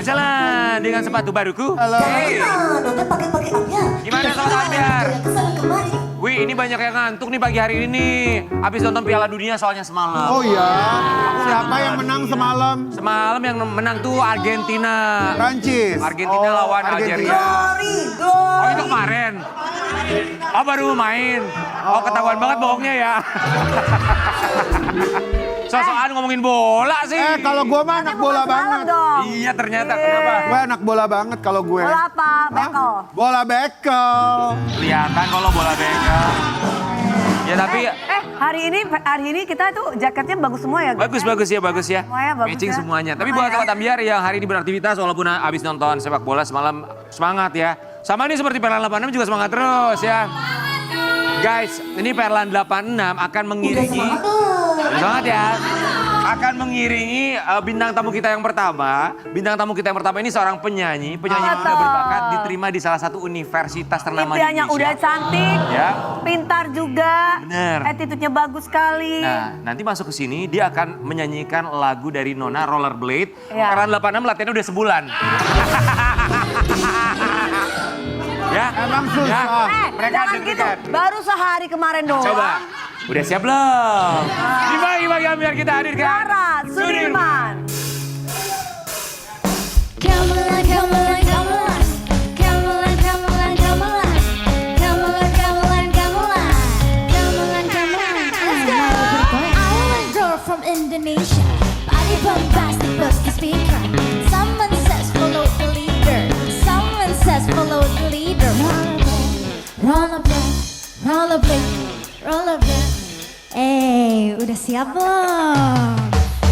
Jalan-jalan dengan sepatu baruku. Halo. Hey. Nonton pakai Ambiar. Gimana sobat Ambiar? Kesana kemari. Wih, ini banyak yang ngantuk nih pagi hari ini. Habis nonton Piala Dunia soalnya semalam. Oh iya, siapa yang menang semalam? Semalam yang menang tuh Argentina. Prancis. Argentina lawan Algeria. Glory, Oh glory. itu kemarin. Oh baru main. Oh ketahuan banget bohongnya ya. So-soan ngomongin bola sih. Kalau gue mah anak bola banget. dong. Iya ternyata kenapa? Gue anak bola banget kalau gue. Bola apa? Hah? Bekel. Bola bekel. Kelihatan kalau bola bekel. Ya tapi Hari ini kita tuh jaketnya bagus semua ya. bagus ya. Semuanya bagus Matching ya. semuanya. Tapi buat sobat Ambiar yang hari ini beraktivitas walaupun habis nonton sepak bola semalam semangat ya. Sama ini seperti Perlan 86 juga semangat terus ya. Guys, ini Perlan 86 akan mengiringi semangat ya. Akan mengiringi bintang tamu kita yang pertama. Bintang tamu kita yang pertama ini seorang penyanyi yang udah berbakat diterima di salah satu universitas ternama di Impiannya Indonesia. udah cantik, Ya. pintar juga, Bener. attitude-nya bagus sekali. Nah, nanti masuk ke sini dia akan menyanyikan lagu dari Nona Rollerblade. Iya. Perlan 86 latihannya udah sebulan. Ya. Emang susah. Mereka Jangan gitu, deg-degan. baru sehari kemarin doang. Coba. Udah siap belum? Di bagi Ambiar kita hadirkan. Rara Sudirman. Come on, come on, come on. Come on, come on, come on. Come on, come on, come on. Come on, come on. Let's go. Island girl from Indonesia. Body bombastic, bust the speaker. Someone says follow the leader. Someone says follow the leader. Rollerblade, rollerblade, rollerblade. Udah siap belum?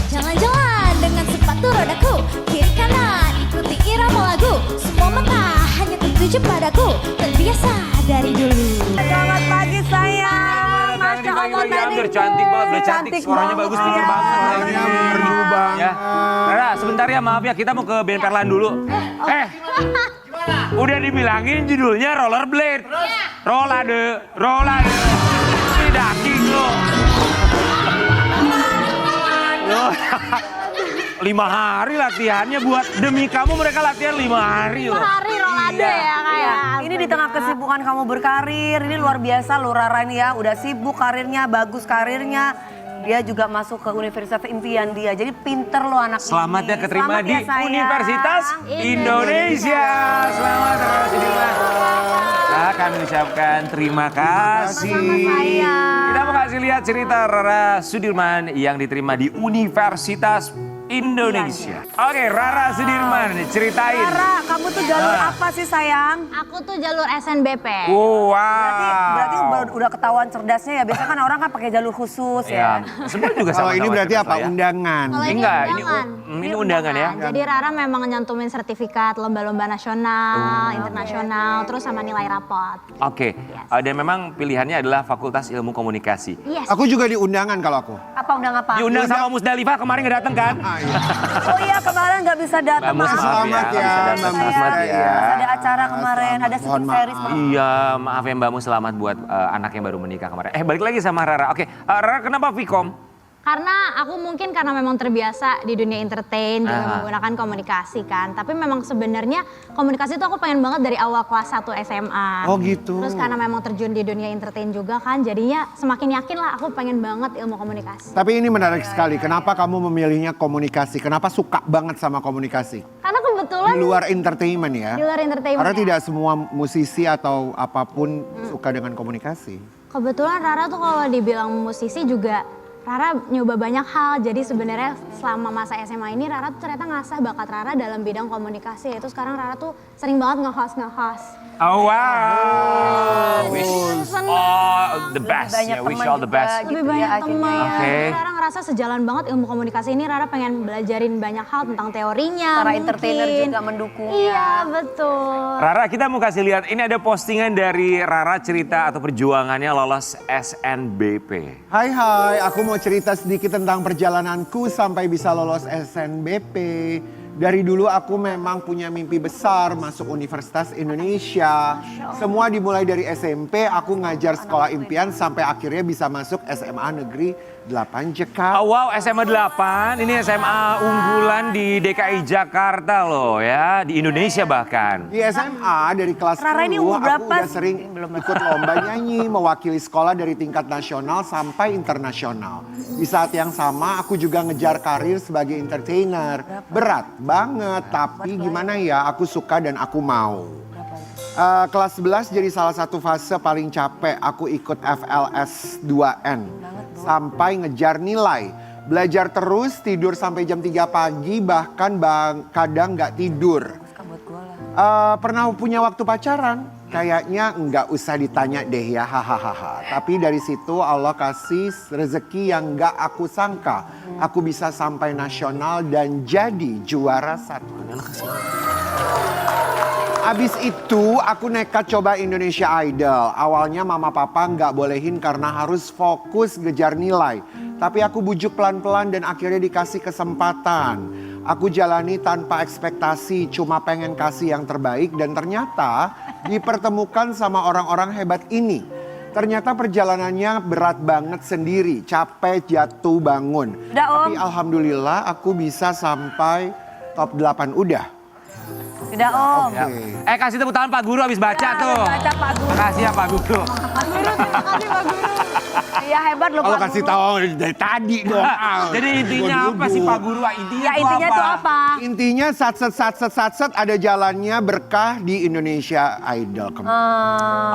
Jalan-jalan dengan sepatu rodaku, kiri kanan ikuti irama lagu. Semua mata hanya tertuju padaku, terbiasa dari dulu. Selamat pagi sayang. Masya Allah tadi. Ambiar cantik banget, udah cantik. Suaranya bagus, pinter banget. Suaranya merdu banget. Ya. Rara, sebentar ya maaf ya, kita mau ke band Perlan dulu. Udah dibilangin judulnya Rollerblade. Rolade, rolade. Ini daging lo. 5 hari latihannya buat demi kamu mereka latihan 5 hari loh. Hari rolade ya kayak. Ini di tengah kesibukan kamu berkarir, ini luar biasa loh Rara ini ya. Udah sibuk karirnya, bagus karirnya. Dia juga masuk ke universitas impian dia. Jadi pinter loh anak Selamat ini. ya keterima Selamat di ya, sayang. Universitas Indonesia. Selamat Rara Sudirman. Nah, kami ucapkan terima kasih. Kita mau kasih lihat cerita Rara Sudirman yang diterima di Universitas Indonesia. Oke, Rara Sudirman ceritain. Rara, kamu tuh jalur apa sih sayang? Aku tuh jalur SNBP. Wow. Berarti udah ketahuan cerdasnya ya. Biasanya kan orang kan pakai jalur khusus Ya, ya. semua juga Kalau sama-sama ini berarti cerdas apa? lah ya. Undangan. Kalau Enggak, ini undangan ya. Jadi Rara memang nyantumin sertifikat lomba-lomba nasional, internasional, terus sama nilai rapot. Oke, dan memang pilihannya adalah Fakultas Ilmu Komunikasi. Yes. Aku juga diundangan kalau aku. Apa undang apa? Diundang sama Musdalifah kemarin nggak datang kan? Oh iya kemarin nggak bisa datang. Mbak Mus, maaf Selamat ya. ya, Nggak bisa Mbak datang. Mus. Selamat ya. Ada acara kemarin, ada Mohon sedikit maaf. series. Iya, maaf ya Mbak Mus, selamat buat anak yang baru menikah kemarin. Balik lagi sama Rara. Oke, Rara kenapa Vkom? Karena aku mungkin karena memang terbiasa di dunia entertain juga Aha. menggunakan komunikasi kan. Tapi memang sebenarnya komunikasi itu aku pengen banget dari awal kelas 1 SMA. Oh gitu. Terus karena memang terjun di dunia entertain juga kan, jadinya semakin yakin lah aku pengen banget ilmu komunikasi. Tapi ini menarik sekali. Kenapa kamu memilihnya komunikasi? Kenapa suka banget sama komunikasi? Karena kebetulan Di luar entertainment ya? di luar entertainment Karena ya. tidak semua musisi atau apapun suka dengan komunikasi. Kebetulan Rara tuh kalau dibilang musisi juga Rara nyoba banyak hal. Jadi sebenarnya selama masa SMA ini Rara tuh ternyata ngasah bakat Rara dalam bidang komunikasi. Itu sekarang Rara tuh sering banget nge-host. Oh wow. Wish Seneng. all the best. banyak Ya, wish teman all the juga best. gitu. Lebih banyak ya, akhirnya teman. ya. Oke. Jadi Rara ngerasa sejalan banget ilmu komunikasi ini. Rara pengen belajarin banyak hal tentang teorinya. Para mungkin. entertainer juga mendukung Iya ya. betul. Rara, kita mau kasih lihat. Ini ada postingan dari Rara cerita atau perjuangannya lolos SNBP. Hai, aku mau cerita sedikit tentang perjalananku sampai bisa lolos SNBP. Dari dulu aku memang punya mimpi besar masuk Universitas Indonesia. Semua dimulai dari SMP, aku ngajar sekolah impian sampai akhirnya bisa masuk SMA Negeri 8 Jakarta. Oh, wow, SMA 8, ini SMA unggulan di DKI Jakarta loh ya, di Indonesia bahkan. Di SMA dari kelas 10 Rara ini umur aku berapa udah sih? sering ikut lomba nyanyi, mewakili sekolah dari tingkat nasional sampai internasional. Di saat yang sama aku juga ngejar karir sebagai entertainer. Berat banget, tapi gimana ya, aku suka dan aku mau. Kelas 11 jadi salah satu fase paling capek. Aku ikut FLS 2N sampai ngejar nilai. Belajar terus, tidur sampai jam 3 pagi, bahkan kadang nggak tidur. Pernah punya waktu pacaran? Kayaknya nggak usah ditanya deh ya, hahaha. Tapi dari situ Allah kasih rezeki yang nggak aku sangka. Aku bisa sampai nasional dan jadi juara 1. Abis itu aku nekat coba Indonesia Idol. Awalnya mama papa nggak bolehin karena harus fokus ngejar nilai. Tapi aku bujuk pelan-pelan dan akhirnya dikasih kesempatan. Aku jalani tanpa ekspektasi, cuma pengen kasih yang terbaik. Dan ternyata dipertemukan sama orang-orang hebat ini. Ternyata perjalanannya berat banget sendiri, capek jatuh bangun. Udah, Om. Tapi alhamdulillah aku bisa sampai top 8 udah. Tidak Om. Ya. Kasih tepuk tangan Pak Guru habis baca tuh. Baca Pak Guru. Makasih ya Pak Guru. Iya hebat loh Kalau Pak kasih Guru. tahu dari tadi dong. Jadi intinya apa sih Pak Guru? Ya intinya tuh apa? Intinya satset ada jalannya berkah di Indonesia Idol.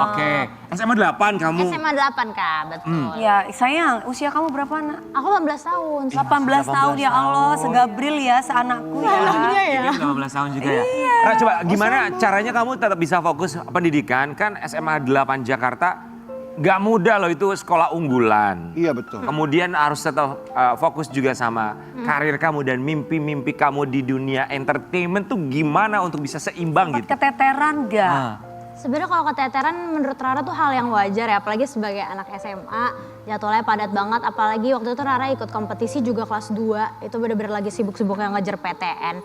Oke, SMA 8 kamu. SMA 8 Kak, betul. Ya sayang, usia kamu berapa nak? Aku 18 tahun. 18 tahun ya Allah, segabril ya seanakku ya. Ini 15 tahun juga ya. Ra, coba gimana caranya kamu tetap bisa fokus pendidikan? Kan SMA 8 Jakarta gak mudah loh, itu sekolah unggulan. Iya betul. Kemudian harus tetap fokus juga sama karir kamu dan mimpi-mimpi kamu di dunia entertainment tuh gimana untuk bisa seimbang gitu? Keteteran gak? Sebenarnya kalau keteteran menurut Rara tuh hal yang wajar ya, apalagi sebagai anak SMA jadwalnya padat banget, apalagi waktu itu Rara ikut kompetisi juga kelas 2, itu bener-bener lagi sibuk-sibuknya ngejar PTN.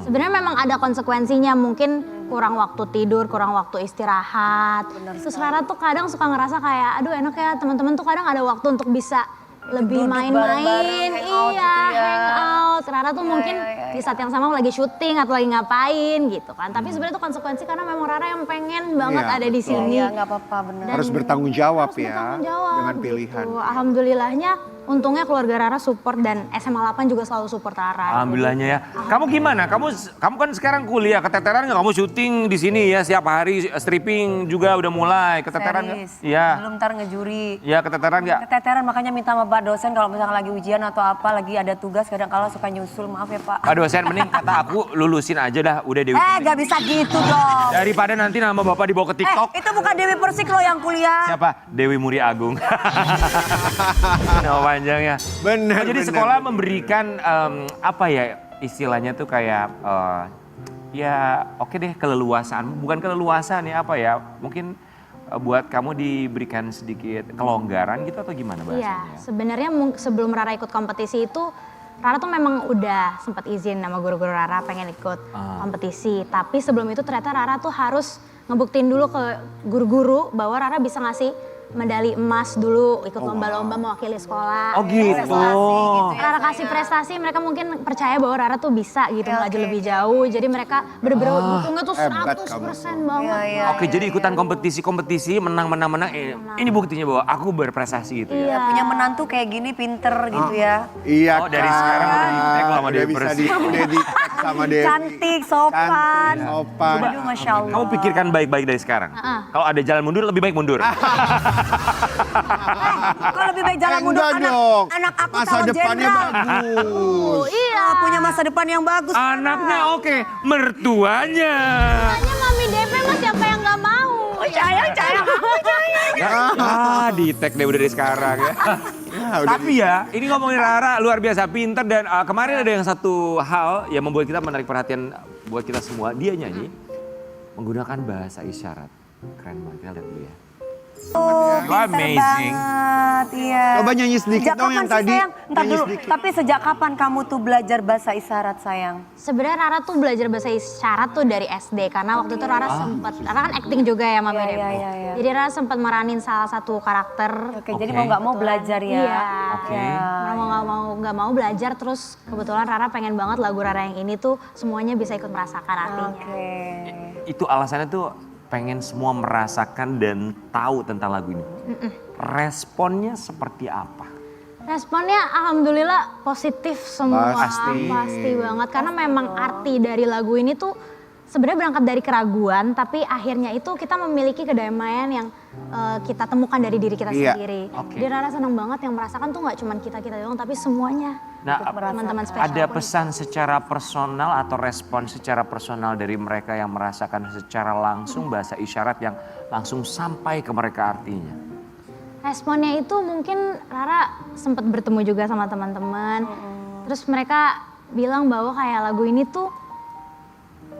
Sebenarnya memang ada konsekuensinya, mungkin kurang waktu tidur, kurang waktu istirahat. Terus Rara tuh kadang suka ngerasa kayak, aduh enak ya teman-teman tuh kadang ada waktu untuk bisa lebih Duduk main-main, bareng-bareng, hangout iya, gitu ya. hangout. Rara tuh mungkin di saat yang sama lagi syuting atau lagi ngapain gitu kan. Tapi sebenarnya itu konsekuensi karena memang Rara yang pengen banget Iya, ada di betul. sini. Iya gak apa-apa bener. Harus bertanggung jawab Harus ya bertanggung jawab, dengan pilihan. gitu. Alhamdulillahnya untungnya keluarga Rara support dan SMA 8 juga selalu support Rara. Alhamdulillahnya ya. Kamu gimana? Kamu kan sekarang kuliah, keteteran nggak? Kamu syuting di sini ya setiap hari, stripping juga udah mulai. Keteteran nggak? Serius. Iya. Belum ntar ngejuri. Iya, keteteran nggak? Keteteran makanya minta sama Pak dosen kalau misalnya lagi ujian atau apa, lagi ada tugas kadang kala suka nyusul, maaf ya Pak. Pak dosen mending kata aku lulusin aja dah, udah Dewi. Gak bisa gitu dong. Daripada nanti nama Bapak dibawa ke TikTok. Itu bukan Dewi Persik loh yang kuliah. Siapa? Dewi Muria Agung. Nama panjangnya. Benar. Jadi benar. sekolah memberikan apa ya istilahnya tuh kayak ya oke deh keleluasaan, bukan keleluasaan ya apa ya, mungkin buat kamu diberikan sedikit kelonggaran gitu atau gimana Iya, bahasanya? sebenarnya sebelum Rara ikut kompetisi itu Rara tuh memang udah sempat izin sama guru-guru Rara pengen ikut kompetisi. Tapi sebelum itu ternyata Rara tuh harus ngebuktiin dulu ke guru-guru bahwa Rara bisa ngasih medali emas dulu, ikut lomba-lomba mewakili sekolah. Oh gitu. Rara kasih prestasi, mereka mungkin percaya bahwa Rara tuh bisa gitu maju lebih jauh. Jadi mereka bener-bener dukungnya tuh hebat 100% banget. Oke, jadi ikutan kompetisi, menang. Ini buktinya bahwa aku berprestasi gitu ya. Iya. Punya menantu kayak gini pinter gitu ya. Iya Oh, dari Kak. sekarang udah di-tag sama Udah Dewi bisa Persik. udah di-tag sama Dewi. Cantik, sopan. Cantik, sopan. Aduh Masya Allah. Kamu pikirkan baik-baik dari sekarang. Kalau ada jalan mundur, lebih baik mundur. Kalau lebih baik jalan mundur, Enggak dong. anak aku Masa calon depannya jenderal. bagus. Iya. Punya masa depan yang bagus. Anaknya oke, mertuanya. Hanya Mami DP mah siapa yang gak mau? Sayang, di tag deh udah dari sekarang ya. Tapi ya, ini ngomongin Rara luar biasa pinter dan kemarin ada yang satu hal yang membuat kita menarik perhatian buat kita semua. Dia nyanyi menggunakan bahasa isyarat. Keren banget, kita lihat dulu ya. Oh, You are pinter amazing. banget, iya. Coba nyanyi sedikit Sejak dong kapan yang sih, tadi. sayang? Ntar Nyanyi dulu, sedikit. tapi sejak kapan kamu tuh belajar bahasa isyarat sayang? Sebenarnya Rara tuh belajar bahasa isyarat tuh dari SD karena waktu itu Rara sempat, Rara kan acting juga ya Mami Depo. iya. Jadi Rara sempat meranin salah satu karakter. Oke, jadi mau nggak mau belajar ya. Iya. Oke. Rara nggak mau belajar terus kebetulan Rara pengen banget lagu Rara yang ini tuh semuanya bisa ikut merasakan artinya. Oke. Itu alasannya tuh pengen semua merasakan dan tahu tentang lagu ini. Responnya seperti apa? Responnya alhamdulillah positif semua. Pasti. Pasti banget karena memang arti dari lagu ini tuh sebenarnya berangkat dari keraguan tapi akhirnya itu kita memiliki kedamaian yang kita temukan dari diri kita Iya. sendiri. Oke. Jadi Rara senang banget yang merasakan tuh nggak cuma kita doang tapi semuanya. Nah, Teman-teman spesial ada pun. pesan secara personal atau respon secara personal dari mereka yang merasakan secara langsung bahasa isyarat yang langsung sampai ke mereka artinya? Responnya itu mungkin Rara sempat bertemu juga sama teman-teman. Terus mereka bilang bahwa kayak lagu ini tuh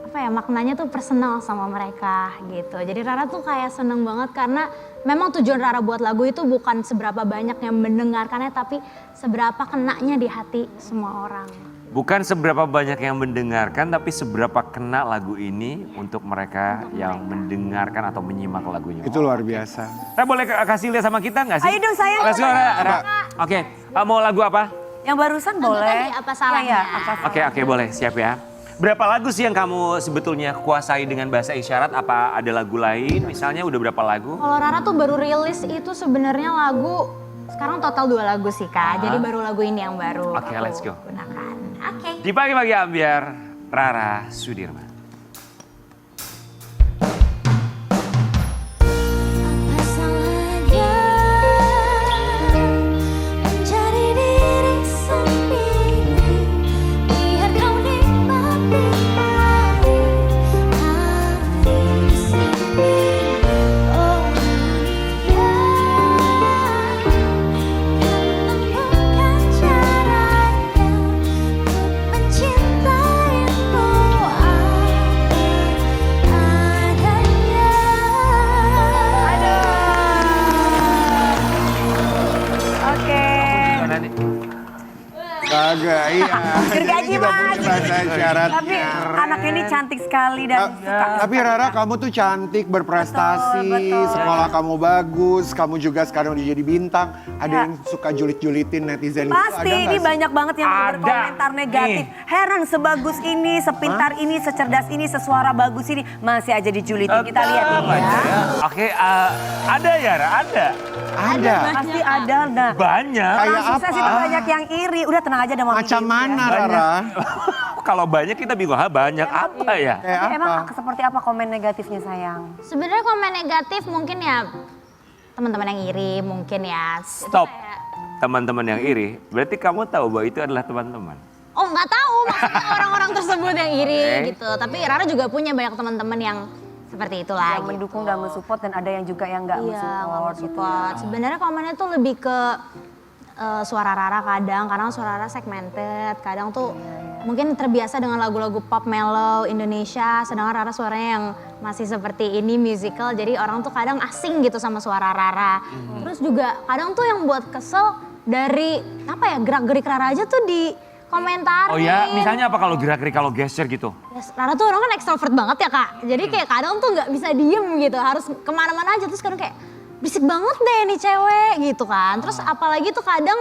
apa ya maknanya tuh personal sama mereka gitu. Jadi Rara tuh kayak seneng banget karena memang tujuan Rara buat lagu itu bukan seberapa banyak yang mendengarkannya tapi seberapa kenanya di hati semua orang. Bukan seberapa banyak yang mendengarkan, tapi seberapa kena lagu ini untuk mereka yang mendengarkan atau menyimak lagunya. Itu luar biasa. Kita boleh kasih lihat sama kita nggak sih? Ayo dong, sayang. Let's go, Ra. Oke, mau lagu apa? Yang barusan boleh. tadi, apa salahnya? Iya, apa salahnya? Oke, boleh. Siap ya. Berapa lagu sih yang kamu sebetulnya kuasai dengan bahasa isyarat? Apa ada lagu lain? Misalnya udah berapa lagu? Kalau Rara tuh baru rilis itu sebenarnya lagu sekarang total 2 lagu sih Kak. Jadi baru lagu ini yang baru. Oke, let's go. Gunakan. Oke. Di pagi-pagi ambiar, Rara Sudirman. Apa salahnya mencari diri sendiri, biar kau nikmati hari di sini. Oh dunia yang menemukan caranya untuk mencintaimu adanya. Oke. Gimana nih? Kagak, iya. Gergaji, Ini juga Mas. punya bahasa isyarat. Tapi anaknya ini cantik sekali dan suka. Tapi Rara kamu tuh cantik, berprestasi, Betul. sekolah kamu bagus, kamu juga sekarang udah jadi bintang. Ada Ya. yang suka julit-julitin netizen itu, Pasti ada nggak ini sih? banyak banget yang Ada. berkomentar negatif. Nih. Heran sebagus ini, sepintar ini, secerdas ini, sesuara bagus ini masih aja dijulitin. Kita lihat Tetap nih aja ya. ya. Oke, ada ya, Ra? Ada. Ada. Pasti ada. Nah, Banyak. Kayak orang sukses apa? itu banyak yang iri. Udah tenang aja ada Mami Macam Dewi ya. mana Rara? Kalau banyak kita bingung, banyak apa ya? Kayak Tapi emang apa? seperti apa komen negatifnya sayang? Sebenarnya komen negatif mungkin ya teman-teman yang iri mungkin ya. Itu Stop. kayak, Teman-teman yang iri, berarti kamu tahu bahwa itu adalah teman-teman. oh nggak tahu maksudnya orang-orang tersebut yang iri Oke. gitu. Tapi Rara juga punya banyak teman-teman yang seperti itulah. Yang gitu. mendukung dan mensupport dan ada yang juga yang nggak Iya, nggak mensupport gitu. support. Sebenarnya komennya tuh lebih ke suara Rara kadang suara Rara segmented, kadang tuh mungkin terbiasa dengan lagu-lagu pop mellow Indonesia, sedangkan Rara suaranya yang masih seperti ini musical, jadi orang tuh kadang asing gitu sama suara Rara. Terus juga kadang tuh yang buat kesel dari apa ya gerak-gerik Rara aja tuh di komentarin. Oh ya, misalnya apa kalau gerak-gerik, kalau gesture gitu? Yes, Rara tuh orang kan ekstrovert banget ya Kak. Jadi kayak kadang tuh nggak bisa diem gitu, harus kemana-mana aja. Terus kadang kayak berisik banget deh nih cewek gitu kan. Terus apalagi tuh kadang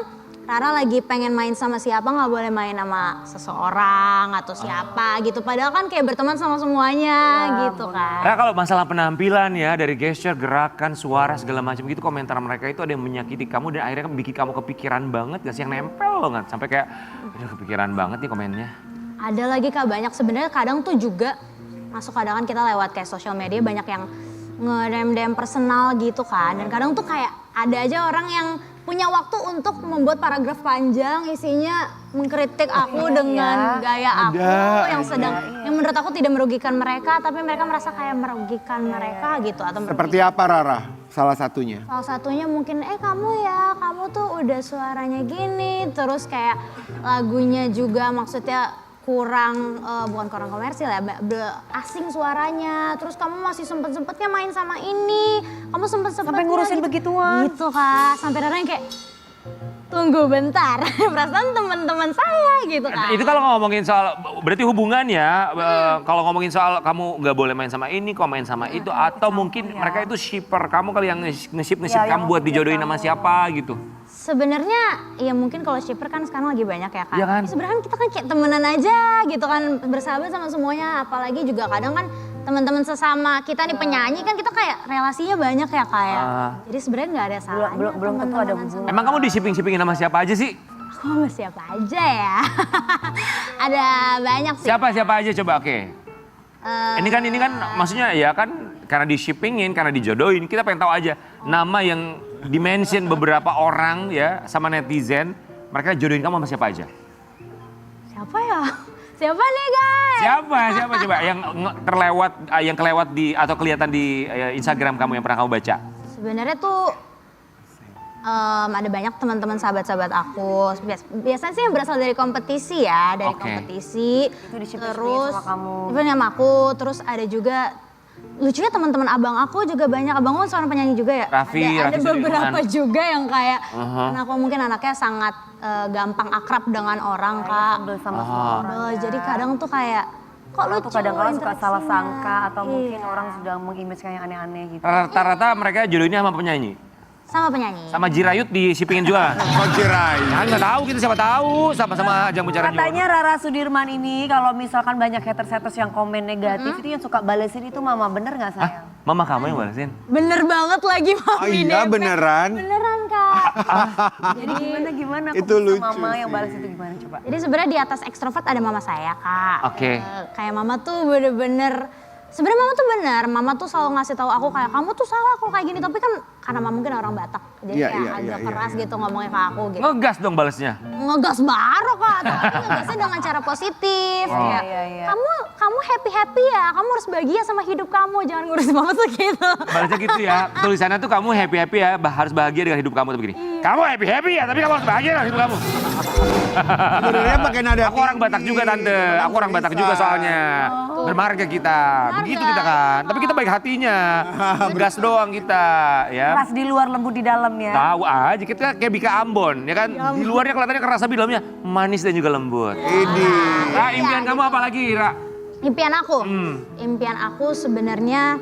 Rara lagi pengen main sama siapa nggak boleh main sama seseorang atau siapa gitu. Padahal kan kayak berteman sama semuanya gitu kan. Nah kalau masalah penampilan ya, dari gesture, gerakan, suara segala macam gitu, komentar mereka itu ada yang menyakiti kamu dan akhirnya bikin kamu kepikiran banget gak sih, yang nempel banget sampai kayak udah kepikiran banget nih komennya. Ada lagi Kak banyak sebenarnya kadang tuh juga masuk kadang kan kita lewat kayak sosial media banyak yang nge-DM personal gitu kan. Dan kadang tuh kayak ada aja orang yang punya waktu untuk membuat paragraf panjang isinya mengkritik aku dengan gaya aku yang sedang yang menurut aku tidak merugikan mereka tapi mereka merasa kayak merugikan mereka gitu atau Seperti apa Rara? Salah satunya. salah satunya mungkin kamu tuh udah suaranya gini terus kayak lagunya juga maksudnya kurang, bukan kurang komersil ya, asing suaranya. Terus kamu masih sempet-sempetnya main sama ini, kamu sempet-sempetnya Sampai ngurusin gitu. begituan. Gitu Kak, sampai Rara yang kayak, tunggu bentar, perasaan teman-teman saya gitu kan. Itu kalau ngomongin soal, berarti hubungan ya, kalau ngomongin soal kamu nggak boleh main sama ini, kok main sama itu, atau mungkin mereka itu shipper kamu kali yang nge-ship Ya, kamu yang buat dijodohin sama siapa gitu. Sebenarnya ya mungkin kalau shipper kan sekarang lagi banyak ya kan. Iya kan? Sebenarnya kita kan kayak temenan aja gitu kan, bersahabat sama semuanya. Apalagi juga kadang kan teman-teman sesama kita nih penyanyi kan kita kayak relasinya banyak ya kayak. Jadi sebenarnya nggak ada salahnya. belum tentu ada teman-temanan hubungan. sama- Emang kamu di-shipping-shippingin sama siapa aja sih? Aku sama siapa aja ya. Ada banyak sih. Siapa aja coba, oke. Ini kan maksudnya ya kan karena di-shippingin, karena dijodohin, kita pengen tahu aja nama yang dimention beberapa orang ya sama netizen, mereka jodohin kamu sama siapa aja? Siapa ya? Siapa nih guys? Siapa coba yang kelewat di atau kelihatan di Instagram kamu yang pernah kamu baca? Sebenarnya tuh ada banyak teman-teman sahabat-sahabat aku. Biasanya sih yang berasal dari kompetisi ya, dari Oke. kompetisi. Itu di-shipping Terus sama kamu. even sama aku, terus ada juga lucunya teman-teman abang aku juga banyak. Abang aku seorang penyanyi juga ya. Raffi ada beberapa Sudirman. juga yang kayak karena aku mungkin anaknya sangat gampang akrab dengan orang Kak. Sebel sama semua orang. Jadi kadang tuh kayak kok Orang lucu tuh kadang-kadang suka salah interaksinya. sangka atau Iya. mungkin orang sudah mengimage yang aneh-aneh gitu. Rata-rata mereka jodohinnya sama penyanyi. Sama penyanyi. Sama Jirayut di-shippingin juga. Kojirai. Kan nggak tahu kita siapa tahu sama-sama ajang pencarian jodoh. Katanya Rara Sudirman ini kalau misalkan banyak haters-haters yang komen negatif itu yang suka balesin itu mama, bener nggak sayang? Mama kamu yang balesin? Bener banget lagi Mami Oh iya Depek. beneran? Beneran Kak. Jadi gimana? Kok Itu bisa lucu mama yang sih. balas itu gimana coba? Jadi sebenarnya di atas ekstrovert ada mama saya Kak. Oke. Kayak mama tuh bener-bener, sebenarnya mama tuh bener, mama tuh selalu ngasih tahu aku kayak kamu tuh salah kalau kayak gini. Tapi kan karena mama mungkin orang Batak, jadi Iya, kayak iya, agak iya, keras iya. gitu ngomongnya ke aku gitu. Ngegas dong balesnya. Ngegas baru Kak, tapi ngegasnya dengan cara positif. Kayak, iya. kamu happy ya, kamu harus bahagia sama hidup kamu, jangan ngurus mama tuh gitu. Balesnya gitu ya. Tulisannya tuh kamu happy ya, harus bahagia dengan hidup kamu tuh begini. Kamu happy ya, tapi kamu harus bahagia dengan hidup kamu. Sebenarnya pakai nada Aku orang Batak juga tante, aku orang Batak juga soalnya. Bermarga kita, begitu kita kan. Tapi kita baik hatinya, gas doang kita ya. Keras di luar lembut di dalam ya. Tahu aja, kita kayak Bika Ambon ya kan. Di luarnya kelihatannya keras tapi dalamnya manis dan juga lembut. Ini. Nah, impian kamu apa lagi, Ra? Impian aku, impian aku sebenarnya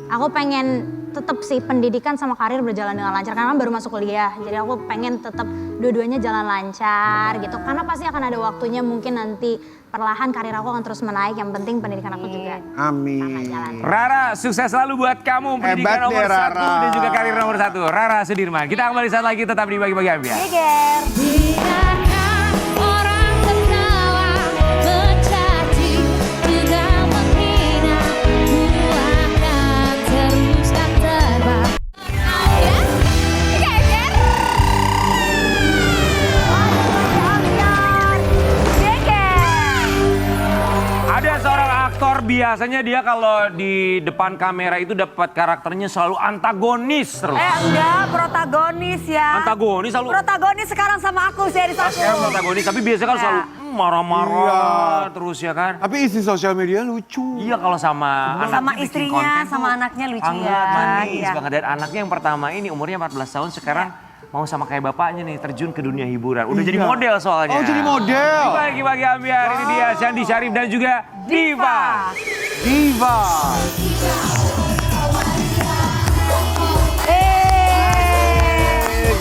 aku pengen tetap sih pendidikan sama karir berjalan dengan lancar karena kan baru masuk kuliah. Jadi aku pengen tetap dua-duanya jalan lancar gitu. Karena pasti akan ada waktunya mungkin nanti perlahan karir aku akan terus menaik. Yang penting pendidikan aku juga Amin. jalan. Rara, sukses selalu buat kamu pendidikan Hebat nomor deh, 1 Rara. dan juga karir nomor 1. Rara Sudirman. Kita kembali saat lagi tetap di Bagi-Bagi Ambiar. Geger. Biarkan orang tertawa, mencaci, juga menghina. Ku akan teruskan terbang. Ada seorang aktor biasanya dia kalau di depan kamera itu dapat karakternya selalu antagonis terus. Enggak, protagonis ya. Antagonis selalu. Protagonis sekarang sama aku series aku. Ya, protagonis tapi biasanya kan selalu marah-marah terus ya kan. Tapi isi sosial media lucu. Iya kalau sama anaknya Sama bikin istrinya, konten sama tuh anaknya lucu hangat, ya. manis Iya. banget. Dan anaknya yang pertama ini umurnya 14 tahun sekarang mau sama kayak bapaknya nih terjun ke dunia hiburan. Udah jadi Iya. model soalnya. Oh jadi model. Bagi-bagi Ambiar ini dia Shandy Sharif dan juga Diva. Diva.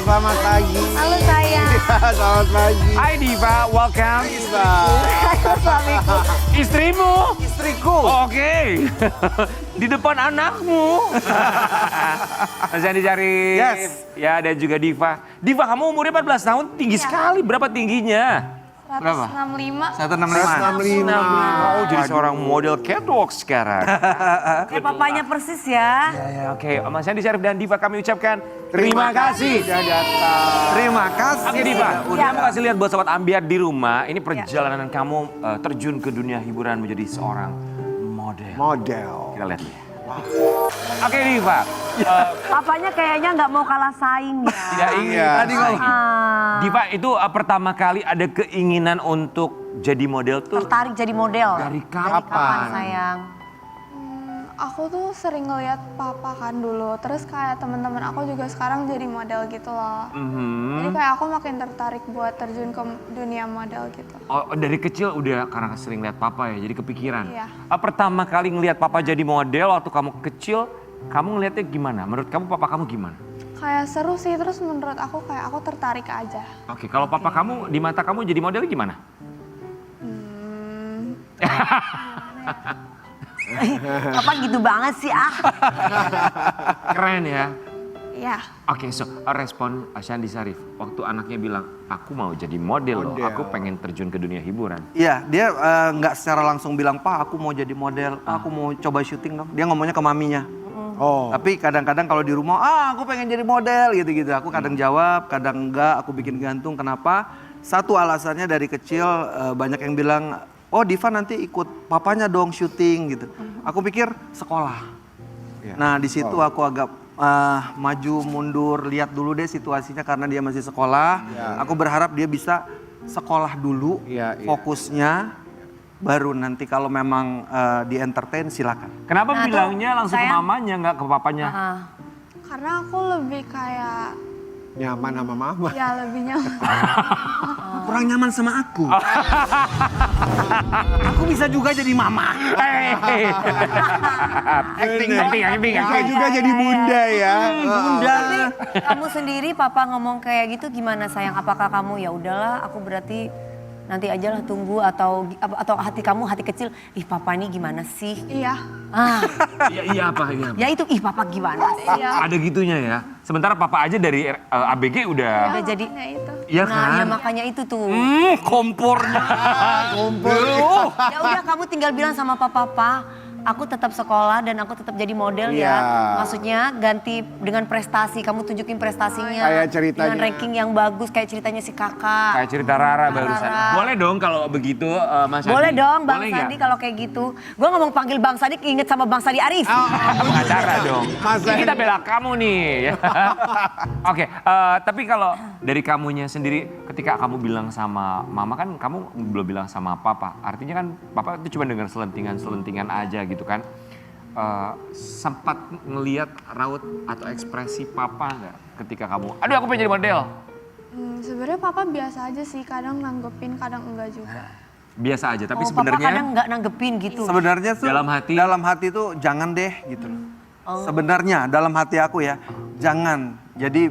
Selamat pagi. Halo sayang. Selamat pagi. Hai Diva, welcome. Diva. Suamiku. Istrimu? Istriku. Oke. Di depan anakmu. Shandy Sharif. Yes. Ya dan juga Diva. Diva kamu umurnya 14 tahun, tinggi sekali. Berapa tingginya? Berapa? 165. 165. Oh jadi seorang model catwalk sekarang. Kayak papanya persis ya. Ya, oke, Mas Shandy Sharif dan Diva kami ucapkan terima kasih. Sudah datang. Terima kasih. Oke Diva, Udah. kamu kasih lihat buat sobat Ambiar di rumah, ini perjalanan kamu terjun ke dunia hiburan menjadi seorang model. Model. Kita lihat nih. Oke Diva, Papanya kayaknya nggak mau kalah saing ya. tidak ingin Iya. tadi ngomong. Ah. Diva itu pertama kali ada keinginan untuk jadi model tuh Tertarik jadi model? dari kapan kapan? sayang? Aku tuh sering ngeliat papa kan dulu, terus kayak teman-teman aku juga sekarang jadi model gitu loh. Jadi kayak aku makin tertarik buat terjun ke dunia model gitu. Oh, dari kecil udah karena sering lihat papa ya, jadi kepikiran. Iya. Pertama kali ngelihat papa jadi model waktu kamu kecil, kamu ngelihatnya gimana? Menurut kamu papa kamu gimana? Kayak seru sih, terus menurut aku kayak aku tertarik aja. Oke, kalau papa kamu di mata kamu jadi model gimana? Papa gitu banget sih Keren ya. Iya. Oke, so respon Shandy Sharif waktu anaknya bilang, aku mau jadi model loh, aku pengen terjun ke dunia hiburan. Iya, dia nggak secara langsung bilang, Pak aku mau jadi model, aku mau coba syuting dong. Dia ngomongnya ke maminya. Oh. Tapi kadang-kadang kalau di rumah, aku pengen jadi model gitu-gitu. Aku kadang jawab, kadang enggak, aku bikin gantung. Kenapa? Satu alasannya dari kecil banyak yang bilang, oh Diva nanti ikut papanya dong syuting gitu. Aku pikir sekolah. Iya. Nah di situ aku agak maju mundur, lihat dulu deh situasinya karena dia masih sekolah. Iya. Aku berharap dia bisa sekolah dulu, Iya, iya. fokusnya. Baru nanti kalau memang di entertain silakan. Kenapa Nah, tuh, bilangnya langsung ke sayang. mamanya nggak ke papanya? Karena aku lebih kayak, Nyaman sama mama. ya lebih nyaman. Kurang nyaman sama aku. Aku bisa juga jadi mama. Acting. Bisa juga jadi bunda ya. Bunda. Kamu sendiri papa ngomong kayak gitu gimana sayang? Apakah kamu ya udahlah aku berarti nanti aja lah tunggu atau hati kamu hati kecil, ih papa ini gimana sih? Iya. Ah, Iya apa? ya itu ih papa gimana sih? Iya. Ada gitunya ya. Sementara papa aja dari ABG udah. Udah jadi, Makanya itu. Iya nah ya kan? makanya itu tuh. Kompornya. Ya udah kamu tinggal bilang sama papa, aku tetap sekolah dan aku tetap jadi model Iya. ya. Maksudnya ganti dengan prestasi, kamu tunjukin prestasinya. Kayak ceritanya. Dengan ranking yang bagus kayak ceritanya si kakak. Kayak cerita Rara Rara. barusan. Boleh dong kalau begitu Mas Andi? Boleh dong Bang Boleh Sandi nggak? kalau kayak gitu. Gue ngomong panggil Bang Sandi inget sama Bang Sandi Arif. Pengacara dong. Mas Ini kita Andi. bela kamu nih. Oke, tapi kalau dari kamunya sendiri ketika kamu bilang sama mama kan kamu belum bilang sama papa. Artinya kan papa itu cuma dengar selentingan aja gitu kan. Sempat ngelihat raut atau ekspresi papa nggak ketika kamu, aduh aku pengen jadi model? Sebenarnya papa biasa aja sih, kadang nanggepin, kadang enggak juga. Biasa aja, tapi Oh, papa kadang sebenarnya nggak nanggepin gitu. Sebenarnya tuh Dalam hati? tuh jangan deh gitu loh. Sebenarnya dalam hati aku ya, jangan. Jadi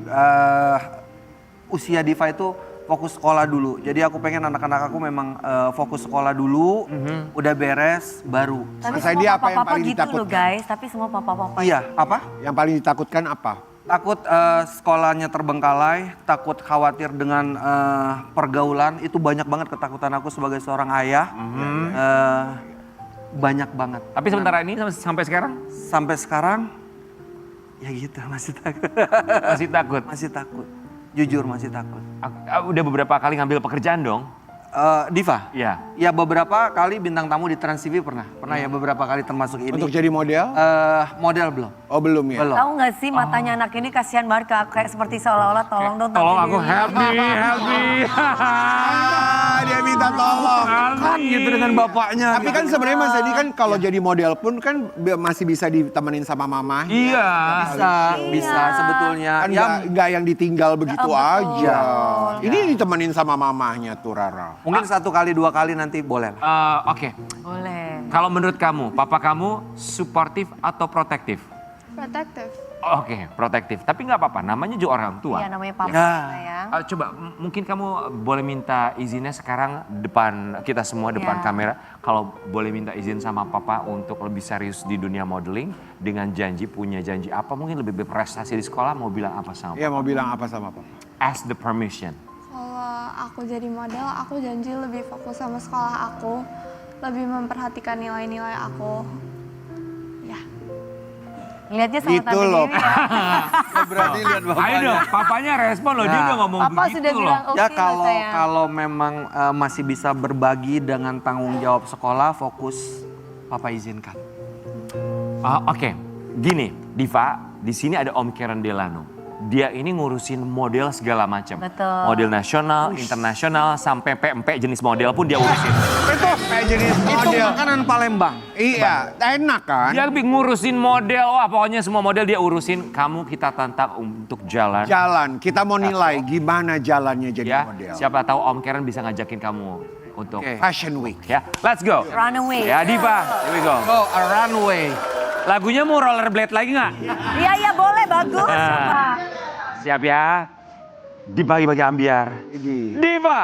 usia Diva itu fokus sekolah dulu. Jadi aku pengen anak-anak aku memang fokus sekolah dulu, udah beres baru. Tapi Mas Andi, semua apa yang papa-papa paling gitu loh ditakutkan? guys. Tapi semua papa-papa. Oh iya, apa? Yang paling ditakutkan apa? Takut sekolahnya terbengkalai, takut khawatir dengan pergaulan. Itu banyak banget ketakutan aku sebagai seorang ayah. Banyak banget. Tapi sementara ini sampai sekarang Sampai sekarang, ya gitu masih takut. masih takut. Masih takut. Jujur masih takut. Udah beberapa kali ngambil pekerjaan dong? Diva? Iya. Ya beberapa kali bintang tamu di Trans TV pernah. Pernah ya beberapa kali termasuk ini. Untuk jadi model? Model belum? Oh belum ya? Belum. Tahu nggak sih matanya anak ini kasihan banget kayak seperti seolah-olah tolong dong. Tolong tapi aku dia- help me. Dia minta tolong. Kan gitu dengan bapaknya. Tapi kan sebenarnya Mas Edi kan kalau jadi model pun kan masih bisa ditemenin sama mama. Iya. Bisa sebetulnya. Kan Ya nggak yang ditinggal begitu betul. aja. Ini ditemenin sama mamahnya tuh Rara. mungkin 1 kali 2 kali nanti boleh lah. Oke, Boleh. kalau menurut kamu, papa kamu suportif atau protektif? Protektif. Oke, protektif. Tapi nggak apa-apa, namanya juga orang tua. Iya namanya papa Ya. sayang. Coba mungkin kamu boleh minta izinnya sekarang depan kita semua, depan Ya. kamera. Kalau boleh minta izin sama papa untuk lebih serius di dunia modeling dengan janji, punya janji apa, mungkin lebih berprestasi di sekolah, mau bilang apa sama Iya papa? mau bilang apa sama papa? Ask the permission. Kalau aku jadi model, aku janji lebih fokus sama sekolah aku, lebih memperhatikan nilai-nilai aku. Ya. Lihatnya sama Gitu tante loh. Dewi ya. Berarti lihat Ayo dong, papanya respon loh, dia udah ngomong Papa begitu sudah loh. bilang oke Ya lah kalau sayang. kalau memang masih bisa berbagi dengan tanggung jawab sekolah, fokus papa izinkan. Oke, gini, Diva, di sini ada Om Karen Delano. dia ini ngurusin model segala macam. Betul. Model nasional, internasional, sampai PMP jenis model pun dia urusin. Itu kayak jenis Itu model. makanan Palembang. Iya, enak kan? Dia lebih ngurusin model, wah pokoknya semua model dia urusin. Kamu kita tantang untuk jalan. Jalan, kita mau nilai gimana jalannya jadi Ya, model. siapa tahu Om Karen bisa ngajakin kamu untuk Oke. Fashion Week. ya. Let's go. Runaway. Ya Diva, here we go. Oh, a runway. Lagunya mau rollerblade lagi nggak? Iya boleh bagus. Nah, siap ya. Dibagi-bagi ambiar. Ini. Diva.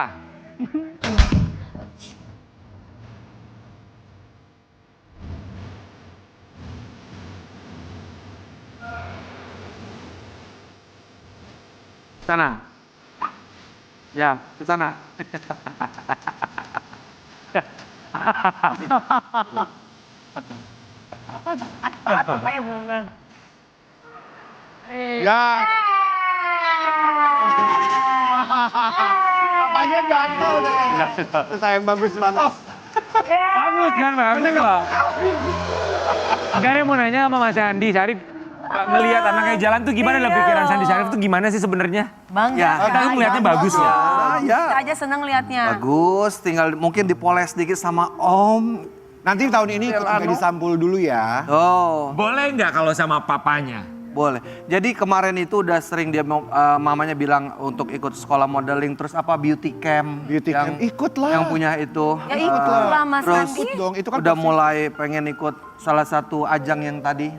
Sana. Ya, ke sana. Ya. Apanya gatel deh. Sayang bagus banget. Bagus kan, bagus kok. Gak mau nanya sama Mas Andi Syarif, ngelihat anaknya jalan tuh gimana dalam pikiran Sandi Syarif tuh gimana sih sebenarnya? Bangga. Ya, Kita tuh melihatnya bagus ya. Ya. Kita aja seneng liatnya. Bagus, tinggal mungkin dipoles sedikit sama Om. Nanti tahun ini ikut Delano. jadi sampul dulu ya. Oh, Boleh nggak kalau sama papanya? boleh. Jadi kemarin itu udah sering dia mamanya bilang untuk ikut sekolah modeling, terus apa beauty camp. Beauty yang, camp, ikutlah. Yang punya itu. Ya ikutlah Mas Terus Andi. Dong, itu kan udah pasti- mulai pengen ikut salah satu ajang yang tadi.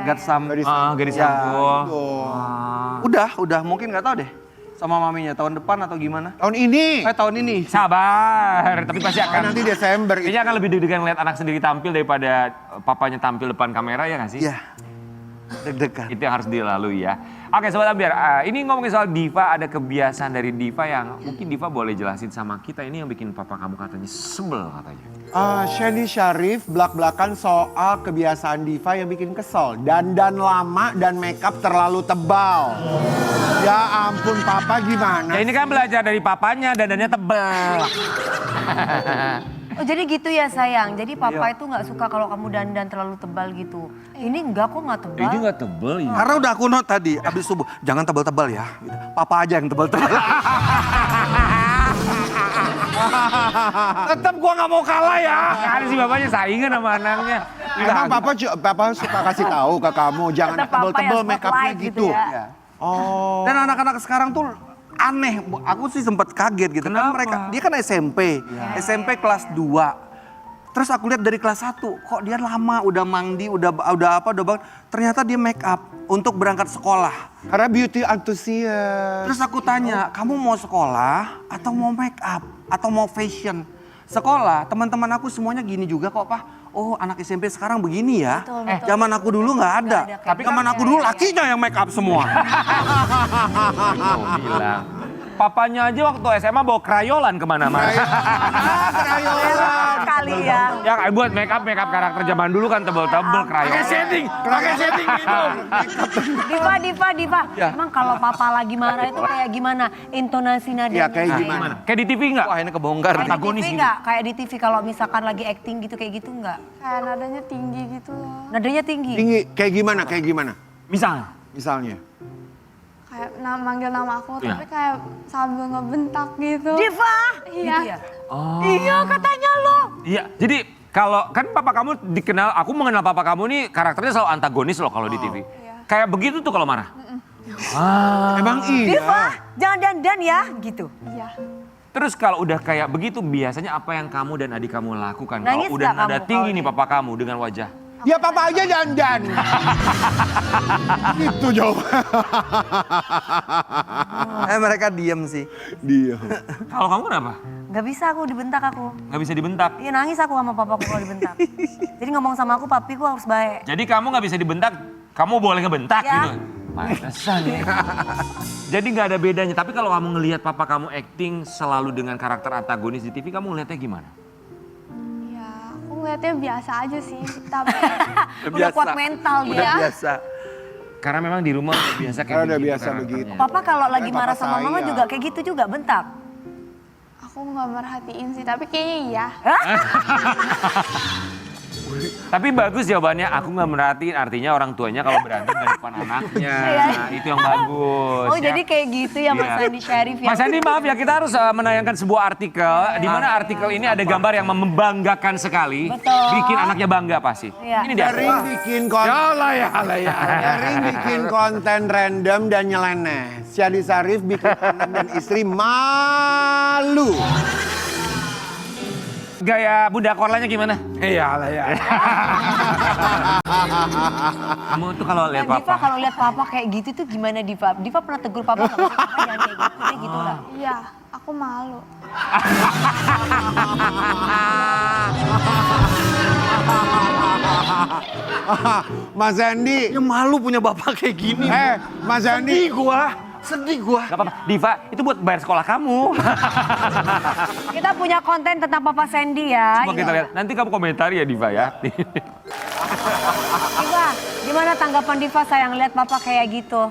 Gatsam. Gadis Ya. sampul. Dong. Udah mungkin nggak tahu deh sama maminya tahun depan atau gimana. Tahun ini. Tahun ini. Sabar, tapi pasti akan. Nanti Desember. Kayaknya akan lebih deg-degan ngeliat anak sendiri tampil daripada papanya tampil depan kamera ya nggak sih? Iya. Deg-degan. Itu yang harus dilalui ya. Oke Sobat Ambiar, ini ngomongin soal Diva, ada kebiasaan dari Diva yang mungkin Diva boleh jelasin sama kita. Ini yang bikin papa kamu katanya sebel katanya. Shandy Syarif belak-belakan soal kebiasaan Diva yang bikin kesel. Dandan lama dan makeup terlalu tebal. Ya ampun papa gimana? Ya ini kan belajar dari papanya, dandannya tebel. Oh jadi gitu ya sayang. Jadi papa itu nggak suka kalau kamu dandan terlalu tebal gitu. Ini enggak kok nggak tebal. Ini nggak tebel ya. Karena udah aku note tadi, abis subuh, jangan tebal-tebal ya. Gitu. Papa aja yang tebal-tebal. Tetap gua nggak mau kalah ya. Ada sih bapaknya saingan sama anaknya. Emang papa suka kasih tahu ke kamu jangan Tetap papa tebel-tebel yang makeupnya spotlight gitu. ya. Ya. Oh. Dan anak-anak sekarang tuh aneh. Aku sih sempat kaget gitu. Kan mereka, dia kan SMP. SMP kelas 2. Terus aku lihat dari kelas 1, kok dia lama udah mandi, udah banget. Ternyata dia make up untuk berangkat sekolah. Karena beauty enthusiast. Terus aku tanya, kamu mau sekolah atau mau make up atau mau fashion? Sekolah, teman-teman aku semuanya gini juga kok, Pak. Oh, anak SMP sekarang begini ya. Betul, betul. Zaman aku dulu nggak ada. kayak Tapi gitu. zaman aku dulu lakinya yang make up semua. Oh, bilang. Papanya aja waktu SMA bawa krayolan kemana-mana. Krayolan. Kali ya. Ya buat make up karakter zaman dulu kan tebel-tebel krayolan. Pakai setting gitu. Diva. Ya. Emang kalau papa lagi marah itu kayak gimana? Intonasi nadanya. Ya, kayak gimana? Kayak di TV nggak? Wah, ini kebongkar. Kayak di Antagonis TV gitu. nggak? Kayak di TV kalau misalkan lagi acting gitu kayak gitu nggak? Kayak nadanya tinggi gitu loh. Nadanya tinggi. Tinggi kayak gimana? Misalnya. Misalnya. Kayak manggil nama aku Iya. tapi kayak sambil ngebentak gitu. Diva! Iya. Gitu ya? Oh. Iya katanya lo. Iya, jadi kalau kan papa kamu dikenal, aku mengenal papa kamu nih karakternya selalu antagonis loh kalau di TV. Iya. Kayak begitu tuh kalau marah. Emang iya. Diva, jangan dandan ya gitu. Iya. Terus kalau udah kayak begitu biasanya apa yang kamu dan adik kamu lakukan? Nangis Kalau udah nggak nada kamu tinggi kalau nih papa kamu dengan wajah. Ya papa aja dandan. Itu jawaban. Mereka diem sih. Dia. Kalau kamu kenapa? Gak bisa aku dibentak aku. Nggak bisa dibentak. Iya nangis aku sama papaku kalau dibentak. Jadi ngomong sama aku papiku harus baik. Jadi kamu nggak bisa dibentak, kamu boleh ngebentak Ya. gitu. Pantesan ya. Jadi nggak ada bedanya. Tapi kalau kamu ngelihat papa kamu acting selalu dengan karakter antagonis di TV, kamu ngelihatnya gimana? Ya, aku ngeliatnya biasa aja sih. Tapi Udah kuat mental Udah dia. biasa. Karena memang di rumah biasa kayak Karena udah begitu biasa karakternya. begitu. Papa kalau lagi Papa marah sama mama sayang. juga kayak gitu juga bentak. aku nggak merhatiin sih, tapi kayaknya iya. Tapi bagus jawabannya, aku nggak merhatiin. Artinya orang tuanya kalau berantem di depan anaknya. Nah, itu yang bagus. Oh ya. jadi kayak gitu ya Mas Iya. Andi Syarif ya. Mas Andi maaf ya, kita harus menayangkan sebuah artikel. Di mana artikel ini ada gambar yang membanggakan sekali. Betul. Bikin anaknya bangga pasti. Iya. Ini dia. Sering bikin konten. Sering bikin konten random dan nyeleneh. Syadi Syarif bikin anak dan istri malu. Gaya Bunda Korlanya gimana? Iya lah ya. Kamu tuh kalau lihat Diva papa. kalau lihat papa kayak gitu tuh gimana Diva? Diva pernah tegur papa nggak? Papa jangan kayak gitu, kayak gitu lah. Iya, aku malu. Mas Andi. Ya malu punya bapak kayak gini. Mas Andi. Sedih gua. Gak apa-apa, Diva itu buat bayar sekolah kamu. Kita punya konten tentang Papa Sandy ya. Coba kita lihat, nanti kamu komentar ya Diva ya. Diva, gimana tanggapan Diva sayang lihat papa kayak gitu?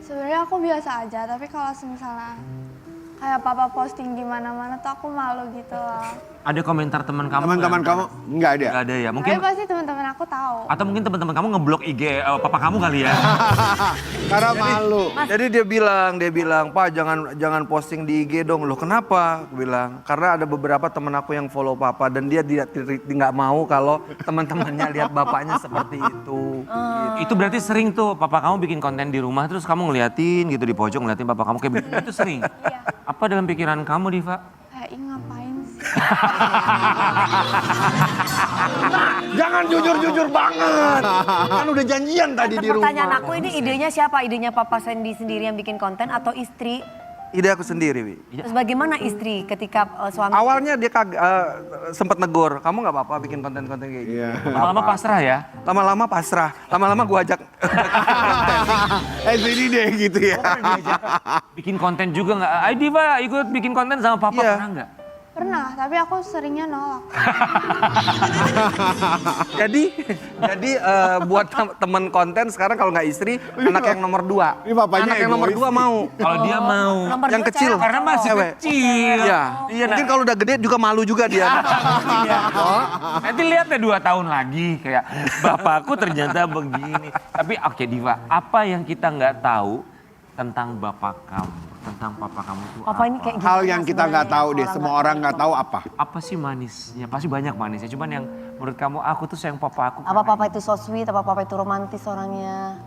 Sebenarnya aku biasa aja, tapi kalau misalnya kayak papa posting di mana-mana tuh aku malu gitu loh. Ada komentar teman kamu? Teman-teman kamu nggak ada? Nggak ada ya, Tapi mungkin. pasti teman-teman aku tahu. Atau mungkin teman-teman kamu ngeblok IG papa kamu kali ya. Karena malu. Jadi dia bilang, Pak jangan posting di IG dong. Loh kenapa? Aku bilang, karena ada beberapa teman aku yang follow papa dan dia nggak mau kalau teman-temannya lihat bapaknya seperti itu. Itu berarti sering tuh papa kamu bikin konten di rumah terus kamu ngeliatin gitu di pojok ngeliatin papa kamu kayak begitu itu sering. Iya. Apa dalam pikiran kamu Diva? Kayak ih ngapain sih? Jangan jujur-jujur banget. Kan udah janjian tadi di rumah. Pertanyaan aku ini idenya siapa? Idenya Papa Sandy sendiri yang bikin konten atau istri? Ide aku sendiri, Wi. Terus bagaimana istri ketika suami? Awalnya dia sempat negor, kamu nggak apa-apa bikin konten-konten kayak gitu. Lama-lama pasrah ya? Lama-lama pasrah, lama-lama gua ajak. Jadi deh gitu ya. Bikin konten juga nggak? Ayo Diva ikut bikin konten sama papa Iya. pernah nggak? Pernah, tapi aku seringnya nolak. Jadi buat temen konten sekarang kalau nggak istri, anak yang nomor 2. Ini bapaknya Anak yang nomor egois 2 mau. Kalau dia mau. Nomor Yang dua kecil. cewek. Karena masih Cewek. kecil. Iya. Iya, Mungkin kalau udah gede juga malu juga dia. Iya. Nanti lihat deh 2 tahun lagi kayak bapakku ternyata begini. Tapi oke Diva, apa yang kita nggak tahu tentang bapak kamu, tentang papa kamu tuh Papa ini kayak Hal gimana yang kita nggak sebenarnya? tahu deh, semua orang nggak tahu apa. Apa sih manisnya? Pasti banyak manisnya. Cuman yang menurut kamu aku tuh sayang papa aku. Apa papa itu so sweet, apa papa itu romantis orangnya?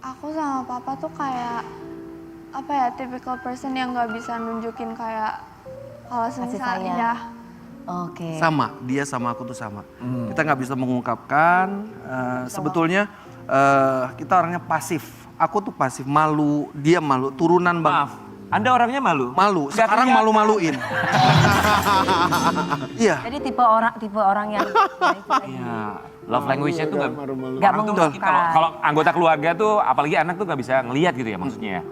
Aku sama papa tuh kayak apa ya, typical person yang nggak bisa nunjukin kayak kalau semisal sayang. iya. Oke. Sama, dia sama aku tuh sama. Kita nggak bisa mengungkapkan. Sebetulnya kita orangnya pasif. Aku tuh pasif, malu, dia malu, turunan Maaf, banget. Anda orangnya malu? Malu, Nggak sekarang kelihatan. malu-maluin. Iya. Jadi tipe orang yang Iya. Love language-nya tuh nggak nggak orang tuh mungkin mengungkapkan. kalau anggota keluarga tuh apalagi anak tuh nggak bisa ngelihat gitu ya maksudnya ya.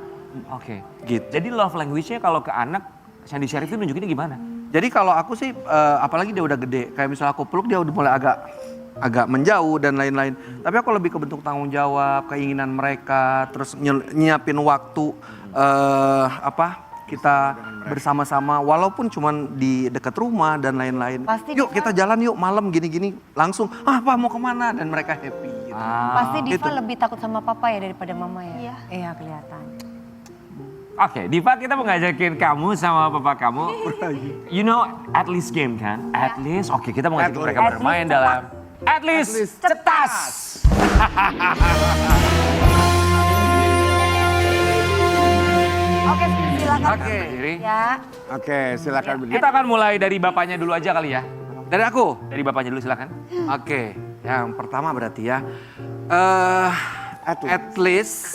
Oke. Gitu. Jadi love language-nya kalau ke anak Sandy Syarif itu nunjukinnya gimana? Jadi kalau aku sih, apalagi dia udah gede, kayak misalnya aku peluk dia udah mulai agak menjauh dan lain-lain. Tapi aku lebih ke bentuk tanggung jawab, keinginan mereka, terus nyiapin waktu kita bersama-sama, walaupun cuman di dekat rumah dan lain-lain. Pasti Yuk Diva- kita jalan yuk malam gini-gini, langsung Pak mau kemana, dan mereka happy. Gitu. Pasti Diva Gitu. lebih takut sama papa ya daripada mama ya? Iya. Iya kelihatan. Oke, Diva kita mau ngajakin kamu sama papa kamu. You know at least game kan? At least, oke kita mau ngajakin mereka At bermain least dalam At least cetas. Oke silakan. Oke, Diri. Ya. Oke, silakan berdiri. Kita akan mulai dari bapaknya dulu aja kali ya. Dari aku? Dari bapaknya dulu silakan. Oke, yang pertama berarti ya, At at least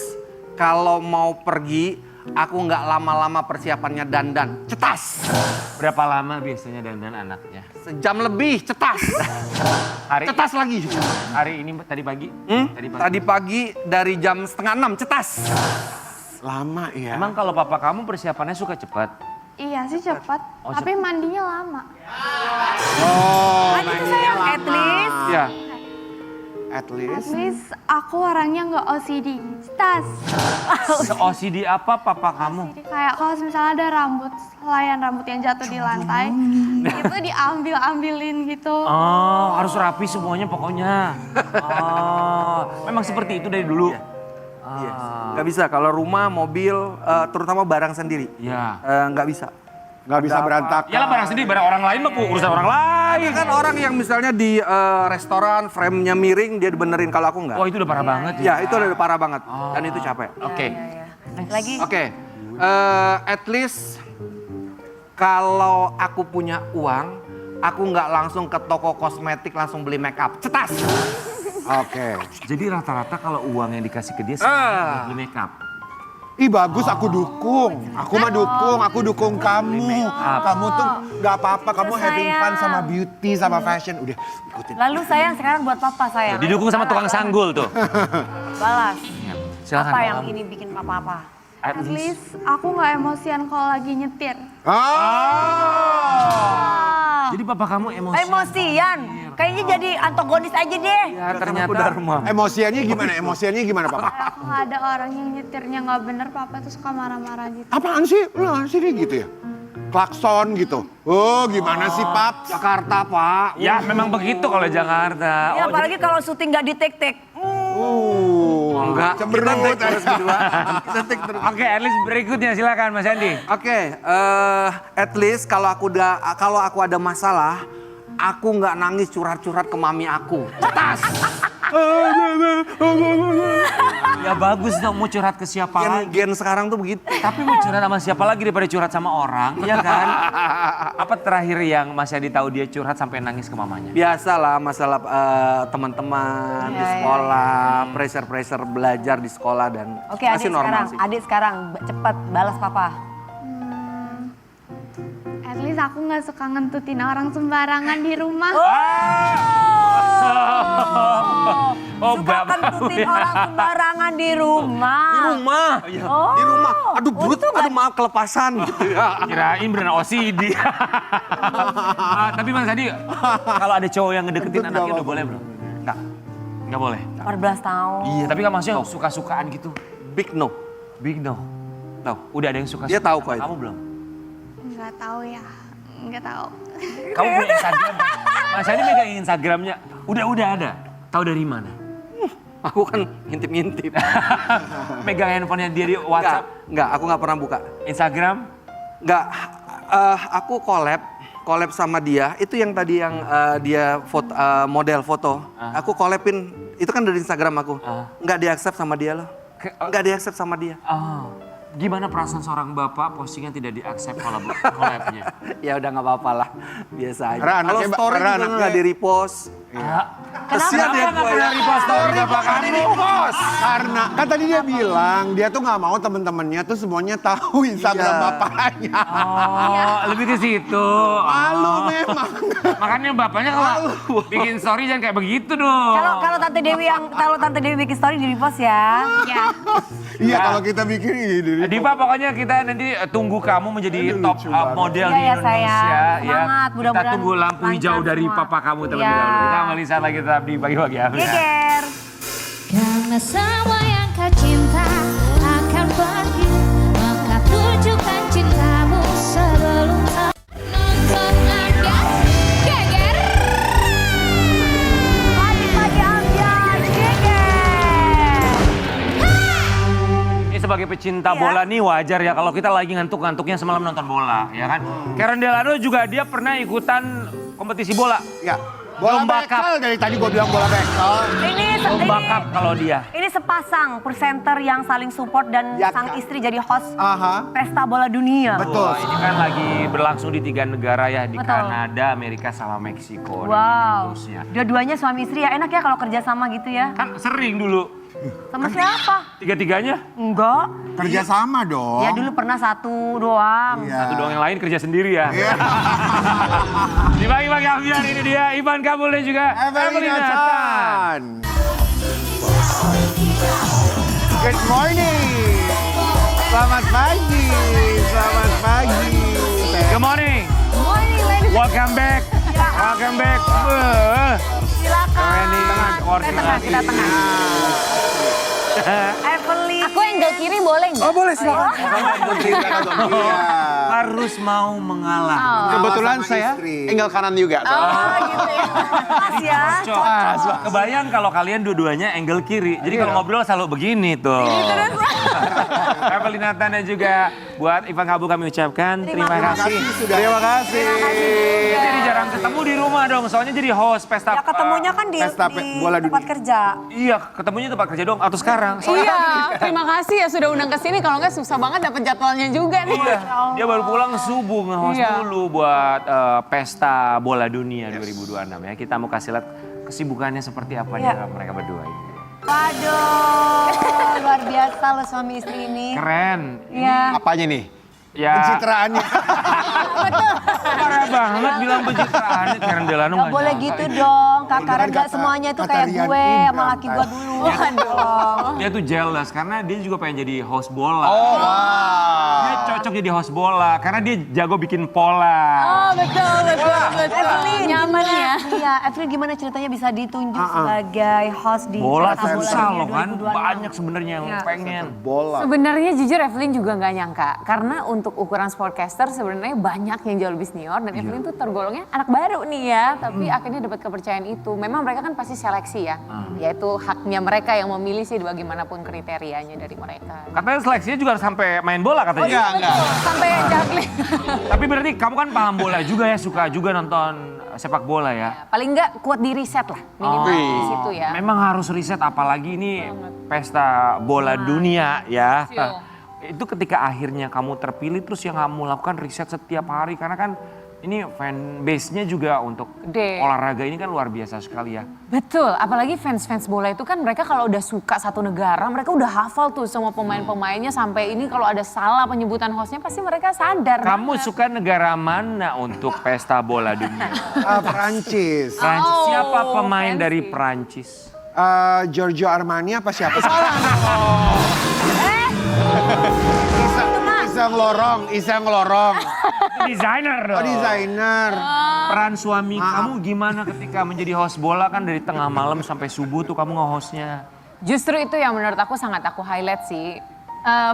kalau mau pergi, aku nggak lama-lama persiapannya dandan, cetas. Berapa lama biasanya dandan anaknya? Sejam lebih, cetas. Hari Cetas lagi. hari ini tadi pagi? Tadi pagi dari jam 5:30, cetas. Lama ya. Emang kalau papa kamu persiapannya suka cepat? Iya sih cepat, Oh, tapi mandinya lama. Oh, Kan itu sayang at least. Ya, At At least. least aku orangnya nggak OCD. Tas. Se-OCD apa papa kamu? Jadi kayak kalau misalnya ada helaian rambut yang jatuh di lantai, itu diambilin gitu. Oh, harus rapi semuanya pokoknya. Oh, memang seperti itu dari dulu. Iya. Nggak bisa kalau rumah, mobil, terutama barang sendiri. Ya. Nggak bisa. Nggak bisa berantakan. Yalah barang sendiri, barang orang lain mah urusan orang lain. Ada kan orang yang misalnya di restoran frame-nya miring dia benerin, kalau aku nggak. Oh itu udah parah banget Ya itu udah parah banget dan itu capek. Oke. Lagi. Oke, at least kalau aku punya uang, aku nggak langsung ke toko kosmetik langsung beli make up. Cetas. Oke. Jadi rata-rata kalau uang yang dikasih ke dia buat beli make up. Ih bagus, aku dukung. Aku mah dukung, aku dukung kamu. Kamu tuh nggak apa-apa, kamu having fun sama beauty, sama fashion. Udah ikutin. Lalu sayang sekarang buat papa sayang. Didukung sama tukang sanggul tuh. Balas. Silakan. Apa yang ini bikin papa apa? At least aku nggak emosian kalau lagi nyetir. Jadi papa kamu emosi. Emosian. Kayaknya jadi antagonis aja deh. Ya ternyata. Emosiannya gimana? Emosiannya gimana, Papa? Kalau ada orang yang nyetirnya nggak bener, papa tuh suka marah-marah gitu. Apaan sih? Lah, sih dia gitu ya? Klakson gitu. Oh, gimana sih, Pap? Jakarta, Pak. Ya memang begitu kalau Jakarta. Ya apalagi kalau syuting nggak di take-take. Enggak. Cemberut. Oke, at least berikutnya silakan Mas Andi. Oke, at least kalau aku ada masalah, aku nggak nangis curhat-curhat ke mami aku. Cetas. Ya bagus dong mau curhat ke siapa lagi. Gen sekarang tuh begitu. Tapi mau curhat sama siapa lagi daripada curhat sama orang, iya kan? Apa terakhir yang Mas Andi tahu dia curhat sampai nangis ke mamanya? Biasalah masalah teman-teman di sekolah, pressure belajar di sekolah dan Oke, adik masih normal sekarang. sih. Adik sekarang cepet balas papa. At least aku nggak suka ngentutin orang sembarangan di rumah. Oh, Suka kentutin orang sembarangan di rumah. Di rumah, Oh. di rumah. Aduh brut, aduh maaf kelepasan gitu ya. Kirain beneran OCD. Tapi Mas Andi, kalau ada cowok yang ngedeketin anaknya udah boleh belum? Enggak, Nggak boleh. 14 tahun. Iya, tapi kan maksudnya suka-sukaan gitu. big no. Big no. Tahu. Udah ada yang suka. Dia tahu kok itu. Kamu belum? Nggak tahu ya, nggak tahu. Kamu punya Instagram? Mas Andi megang Instagramnya. Udah ada. Tahu dari mana? Aku kan ngintip-ngintip. Megang handphonenya dia di WhatsApp. Enggak, aku nggak pernah buka. Instagram? Enggak, aku collab sama dia. Itu yang tadi yang dia foto, model foto. Aku collabin, itu kan dari Instagram aku. Enggak di-accept sama dia loh. Enggak di-accept sama dia. Oh. Gimana perasaan seorang bapak postingan tidak di-accept collab-nya? Ya udah nggak apa-apa lah, biasa aja. Karena Kalau anaknya- story karena juga anaknya- nggak di-repost. Kesian dia nggak gue. pernah repost story bapak kamu? Karena kan tadi dia bilang dia tuh nggak mau temen-temennya tuh semuanya tahu Instagram Iya. bapaknya. Oh, lebih ke situ. Malu Oh. memang. Makanya bapaknya kalau bikin story jangan kayak begitu dong. Kalau Tante Dewi bikin story di repost ya. Ya, Iya kalau kita bikin ini. Diva pokoknya kita nanti tunggu kamu menjadi top model di Iya ya, Indonesia sayang. Semangat, Kita mudah-mudahan tunggu lampu hijau lancar dari semua. papa kamu terlebih Iya. dahulu. Kita kembali saat lagi tetap di pagi-pagi Afia. Geger. Karena semua yang kau cinta akan pergi, maka tunjukkan cintamu sebelum nonton Anda geger. Pagi-pagi Afia, geger. Ini sebagai pecinta Iya. bola nih wajar ya kalau kita lagi ngantuk-ngantuknya semalam nonton bola, ya kan? Karen Delano juga dia pernah ikutan kompetisi bola. Ya. Bola Lomba bekel dari tadi gue bilang bola bekel. Lomba cup kalau dia. Ini sepasang presenter yang saling support dan Ya, sang Kak. istri jadi host Aha. pesta bola dunia. Betul. Wah, ini kan lagi berlangsung di 3 negara ya, di Betul. Kanada, Amerika, sama Meksiko. Wow. Rusia. Dua-duanya suami istri ya, enak ya kalau kerja sama gitu ya. Kan sering dulu. Sama siapa? Tiga-tiganya? Enggak. Kerja sama dong. Ya dulu pernah satu doang. Iya. Satu doang yang lain kerja sendiri ya. Di pagi-pagi Afyan ini dia Ivan Kabul dan juga Evelina Nathan. Tan. Good morning. Selamat pagi. Selamat pagi. Good morning. Morning ladies. Welcome back. Welcome back. Beuh. Silakan. Ini koordinasi. Kita tengah. Evelyn. Aku angle kiri boleh nggak? Oh boleh silakan. Harus mau mengalah. Kebetulan sama saya istri. tinggal kanan juga. Oh gitu ya. Pas ya. Cocok. Kebayang kalau kalian dua-duanya angle kiri. Jadi kalau ngobrol selalu begini tuh. Evelyn Nathan dan juga buat Ivan Kabul kami ucapkan terima kasih. Terima kasih. Jadi jarang ketemu di rumah dong. Soalnya jadi host pesta. Ya ketemunya kan di Pesta bola tempat dunia. kerja. Iya, ketemunya tempat kerja dong. Atau sekarang. Soalnya Iya, terima kasih ya sudah undang ke sini. Kalau nggak susah banget dapat jadwalnya juga nih. Iya, dia baru pulang subuh nge-host Iya. dulu buat pesta bola dunia 2026 ya. Kita mau kasih lihat kesibukannya seperti apa nih mereka berdua ini. Waduh, luar biasa loh suami istri ini. Keren. Iya. Apanya nih? Ya. Pencitraannya. Parah banget bilang pencitraan. Karen Delano Gak boleh gitu dong, Kak Karen gak semuanya tuh kayak Rian gue Indra, sama laki gue dulu. Dia tuh jealous karena dia juga pengen jadi host bola. Oh, Dia cocok jadi host bola karena dia jago bikin pola. Oh betul, betul, betul. Evelyn, Nyaman gimana? ya. Iya, Evelyn gimana ceritanya bisa ditunjuk sebagai host di Bola Pesta susah Dunia loh kan. 2026? Banyak sebenarnya yang pengen. Bola. Sebenarnya jujur Evelyn juga nggak nyangka. Karena untuk ukuran sportcaster sebenarnya banyak yang jauh lebih senior. Dan Evelyn tuh tergolongnya anak baru nih ya. Tapi akhirnya dapat kepercayaan itu. Memang mereka kan pasti seleksi ya. Yaitu haknya mereka yang memilih sih bagaimanapun kriterianya dari mereka. Katanya seleksinya juga sampai main bola katanya. Enggak. Sampai juggling. Tapi berarti kamu kan paham bola juga ya, suka juga nonton sepak bola ya. Paling nggak kuat di riset lah. Minimal di situ ya. Memang harus riset apalagi ini pesta bola dunia ya. Itu ketika akhirnya kamu terpilih terus yang kamu lakukan riset setiap hari karena kan ini fan base-nya juga untuk Gede. olahraga ini kan luar biasa sekali ya. Betul, apalagi fans-fans bola itu kan mereka kalau udah suka satu negara, mereka udah hafal tuh semua pemain-pemainnya sampai ini kalau ada salah penyebutan hostnya pasti mereka sadar. Kamu suka negara mana untuk pesta bola dunia? Prancis. Prancis. Siapa pemain fancy. dari Prancis? Giorgio Armani apa siapa? Isang Lorong. Itu desainer dong. Oh, desainer. Peran suami kamu gimana ketika menjadi host bola kan dari tengah malam sampai subuh tuh kamu nge-hostnya. Justru itu yang menurut aku sangat aku highlight sih.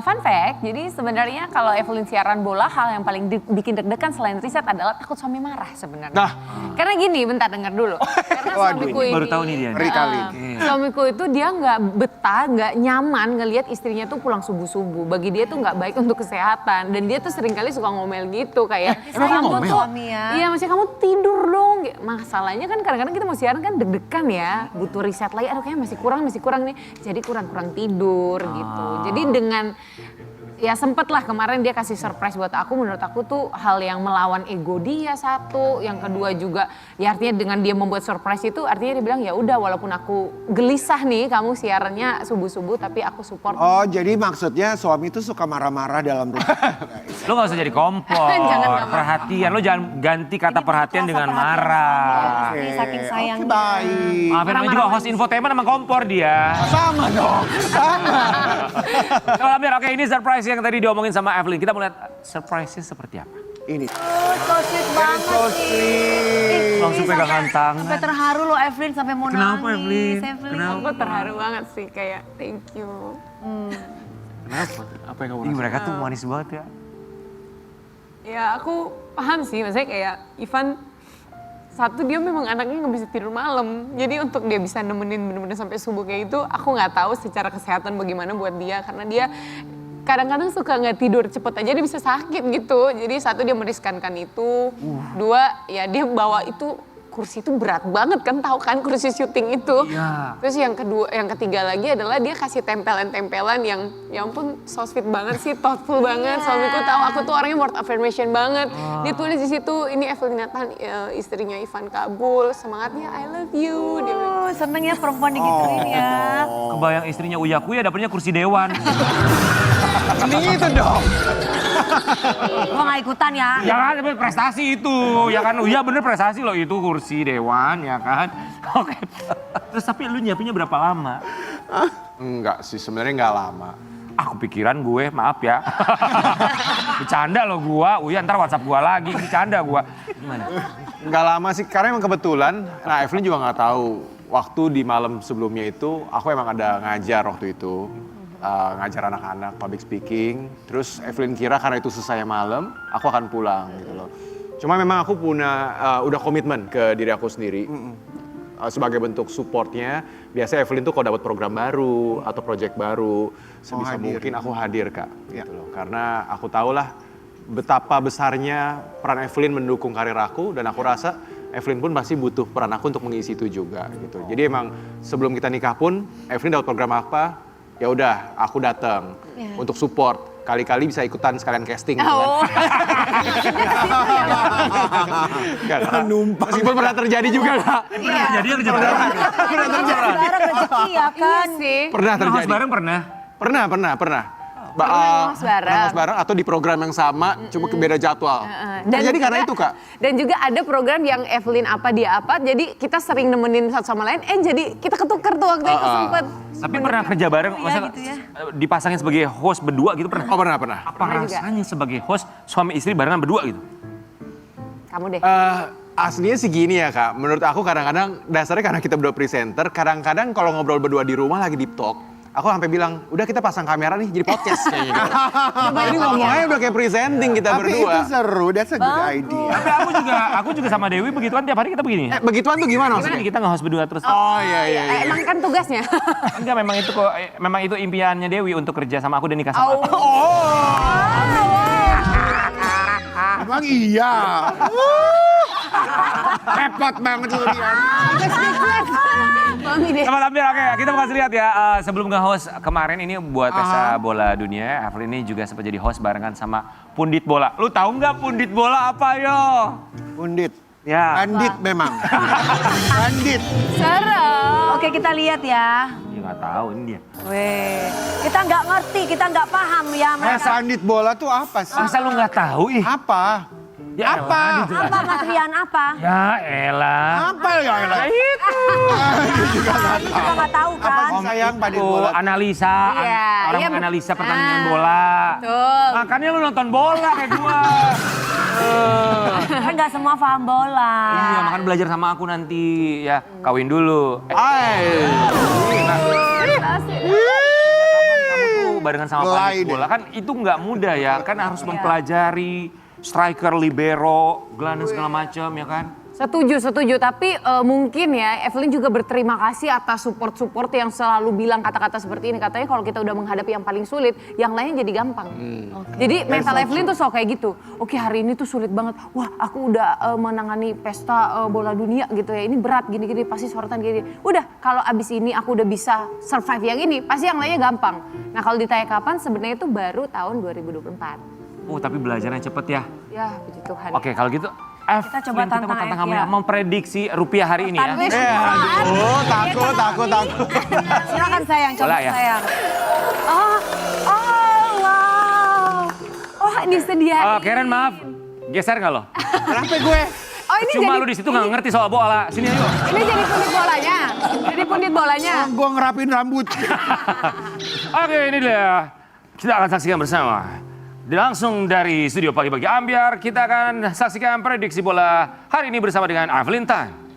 Fun fact, jadi sebenarnya kalau Evelyn siaran bola, hal yang paling bikin deg-degan selain riset adalah takut suami marah sebenarnya. Nah. Karena gini, bentar denger dulu. Karena suamiku ini, Baru tahu nih dia. Ngeri kali. suamiku itu dia nggak betah, nggak nyaman ngelihat istrinya tuh pulang subuh-subuh. Bagi dia tuh nggak baik untuk kesehatan. Dan dia tuh seringkali suka ngomel gitu kayak, kamu tuh, Suami ya. iya masih kamu tidur dong. Masalahnya kan kadang-kadang kita mau siaran kan deg-degan ya, butuh riset lagi. Aduh kayaknya masih kurang nih. Jadi kurang-kurang tidur gitu. Jadi dengan ya sempet lah kemarin dia kasih surprise buat aku, menurut aku tuh hal yang melawan ego dia satu, yang kedua juga ya artinya dengan dia membuat surprise itu artinya dia bilang ya udah walaupun aku gelisah nih kamu siarannya subuh-subuh tapi aku support. Oh, jadi maksudnya suami itu suka marah-marah dalam rumah. Lo gak usah jadi kompor, Jangan perhatian. Lo jangan ganti kata perhatian dengan marah. Ini saking sayangnya. Baik. Maafin namanya juga host infotainment sama kompor dia. Sama dong. Sama. Kalau Amir, oke ini surprise yang tadi diomongin sama Evelyn. Kita mau lihat surprise-nya seperti apa. Ini. So sweet banget So sih. sweet. Langsung pegangan tangan. Sampai terharu loh Evelyn sampai mau Kenapa, nangis. Evelyn? Kenapa? Aku terharu banget sih kayak thank you. Kenapa? Apa yang kamu rasakan? Mereka tuh manis banget ya. Ya aku paham sih, maksudnya kayak Ivan satu dia memang anaknya nggak bisa tidur malam. Jadi untuk dia bisa nemenin bener-bener sampai subuh kayak itu, aku nggak tahu secara kesehatan bagaimana buat dia karena dia kadang-kadang suka nggak tidur cepet aja dia bisa sakit gitu. Jadi satu dia meriskankan itu, dua ya dia bawa itu kursi itu berat banget kan, tahu kan kursi syuting itu. Iya. Terus yang ketiga lagi adalah dia kasih tempelan-tempelan yang ya ampun so sweet banget sih, thoughtful banget. Suamiku tahu aku tuh orangnya word affirmation banget. Dia tulis di situ ini Evelyn Nathan istrinya Ivan Kabul, semangatnya I love you. Dia bilang, Seneng ya perempuan digituin ya. Kebayang istrinya Uya Kuya dapetnya kursi dewan. Mending itu dong. Lo gak ikutan ya? Jangan sampai prestasi itu. Ya kan Uya bener prestasi loh itu kursi dewan ya kan. Oke. Terus tapi lu nyiapinnya berapa lama? Enggak sih, sebenarnya enggak lama. Aku pikiran gue, maaf ya. Bercanda loh gua, Uya ntar WhatsApp gua lagi, bercanda gua. Gimana? Nggak lama sih, karena emang kebetulan, nah Evelyn juga nggak tahu. Waktu di malam sebelumnya itu, aku emang ada ngajar waktu itu. Ngajar anak-anak public speaking. Terus Evelyn kira karena itu selesai malam, aku akan pulang gitu loh. Cuma memang aku udah komitmen ke diri aku sendiri. Sebagai bentuk supportnya, biasanya Evelyn tuh kalau dapat program baru atau project baru, sebisa mungkin aku hadir Kak. Gitu loh. Karena aku tahulah betapa besarnya peran Evelyn mendukung karir aku, dan aku rasa Evelyn pun pasti butuh peran aku untuk mengisi itu juga gitu. Jadi emang sebelum kita nikah pun, Evelyn dapat program apa, ya udah aku datang untuk support. Kali-kali bisa ikutan sekalian casting gitu kan. Numpang. Meskipun pernah terjadi juga Kak. Pernah terjadi yang kerja bareng. Pernah bareng rezeki ya kan. sih. Pernah Host terjadi. bareng pernah? Pernah. host bareng. Pernah host bareng atau di program yang sama, cuma beda jadwal. Jadi karena itu Kak. Dan juga ada program yang Evelyn apa dia apa, jadi kita sering nemenin satu sama lain, jadi kita ketukar tuh waktu itu sempet. Tapi pernah kerja bareng, masa dipasangin sebagai host berdua gitu pernah? Oh pernah. Apa rasanya sebagai host suami istri barengan berdua gitu? Kamu deh. Aslinya sih gini ya Kak, menurut aku kadang-kadang dasarnya karena kita berdua presenter, kadang-kadang kalau ngobrol berdua di rumah lagi deep talk, aku sampai bilang, udah kita pasang kamera nih jadi podcast kayaknya gitu. Jadi ngomongnya udah kayak presenting kita Tapi berdua. itu seru, that's a good idea. Tapi aku juga sama Dewi begituan tiap hari kita begini. Begituan tuh gimana Gimana maksudnya? kita nge-host berdua terus? Oh iya. Emang kan tugasnya. Enggak, memang itu impiannya Dewi untuk kerja sama aku dan nikah sama aku. Emang iya. Repot banget lu Rian. Selamat tampil, oke. Kita mau kasih lihat ya. Sebelum nge-host kemarin ini buat pesta bola dunia, Evelyn ini juga sempat jadi host barengan sama Pundit Bola. Lu tahu nggak Pundit Bola apa yo? Pundit. Ya. Bandit memang. Bandit. Seru. Oke kita lihat ya. Ya nggak tahu ini dia. Weh, kita nggak ngerti, kita nggak paham ya. Bandit bola tuh apa sih? Masa lu nggak tahu ih? Apa? Ya Apa? elah, Apa Mas Rian apa? Ya elah. Apa ya elah? Itu. Kita nggak tahu Apa kan? sih sayang Bandit Itu bola? analisa, Iya, orang iya, menganalisa pertandingan bola. Betul. Makanya lu nonton bola kayak gua. Kan nggak semua paham bola. Iya, makanya belajar sama aku nanti ya. Kawin dulu. Kamu tuh barengan sama Mulai Pundit Bola kan itu nggak mudah ya. Kan harus mempelajari striker, libero, gelandang segala macam ya kan. Setuju. Tapi mungkin ya Evelyn juga berterima kasih atas support yang selalu bilang kata-kata seperti ini. Katanya kalau kita udah menghadapi yang paling sulit, yang lainnya jadi gampang. Jadi mental Evelyn tuh selalu kayak gitu. Oke, hari ini tuh sulit banget. Wah, aku udah menangani pesta bola dunia gitu ya. Ini berat gini-gini, pasti sorotan gini. Udah, kalau abis ini aku udah bisa survive yang ini, pasti yang lainnya gampang. Nah kalau ditanya kapan, sebenarnya itu baru tahun 2024. Tapi belajarnya cepet ya. Ya, puji Tuhan. Oke, kalau gitu Kita coba tantang kamu ya. mau prediksi rupiah hari ini ya. Takut. Silakan sayang, coba Bola ya? sayang. Wow. Oh, ini sediain. Karen maaf, geser nggak lo? Kenapa gue? Oh, ini Cuma jadi lu di situ nggak ngerti soal bola. Sini ayo. Ini jadi pundit bolanya. Jadi pundit bolanya. Gue ngerapin rambut. Oke, ini dia. Kita akan saksikan bersama. Langsung dari studio Pagi-Pagi Ambiar, kita akan saksikan prediksi bola hari ini bersama dengan Evelyn Tan.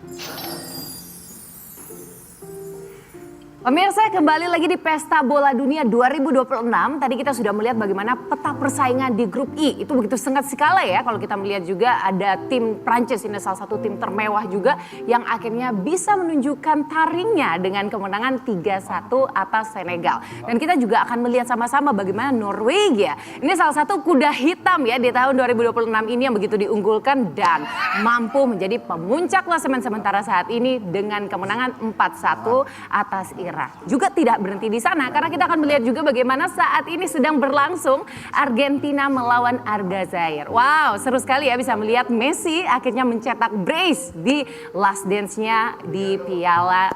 Pemirsa, kembali lagi di Pesta Bola Dunia 2026. Tadi kita sudah melihat bagaimana peta persaingan di grup I. Itu begitu sengit sekali ya. Kalau kita melihat juga ada tim Prancis, ini salah satu tim termewah juga yang akhirnya bisa menunjukkan taringnya dengan kemenangan 3-1 atas Senegal. Dan kita juga akan melihat sama-sama bagaimana Norwegia. Ini salah satu kuda hitam ya di tahun 2026 ini yang begitu diunggulkan dan mampu menjadi pemuncak klasemen sementara saat ini dengan kemenangan 4-1 atas Irak. Juga tidak berhenti di sana karena kita akan melihat juga bagaimana saat ini sedang berlangsung Argentina melawan Aljazair. Wow, seru sekali ya bisa melihat Messi akhirnya mencetak brace di last dance-nya di Piala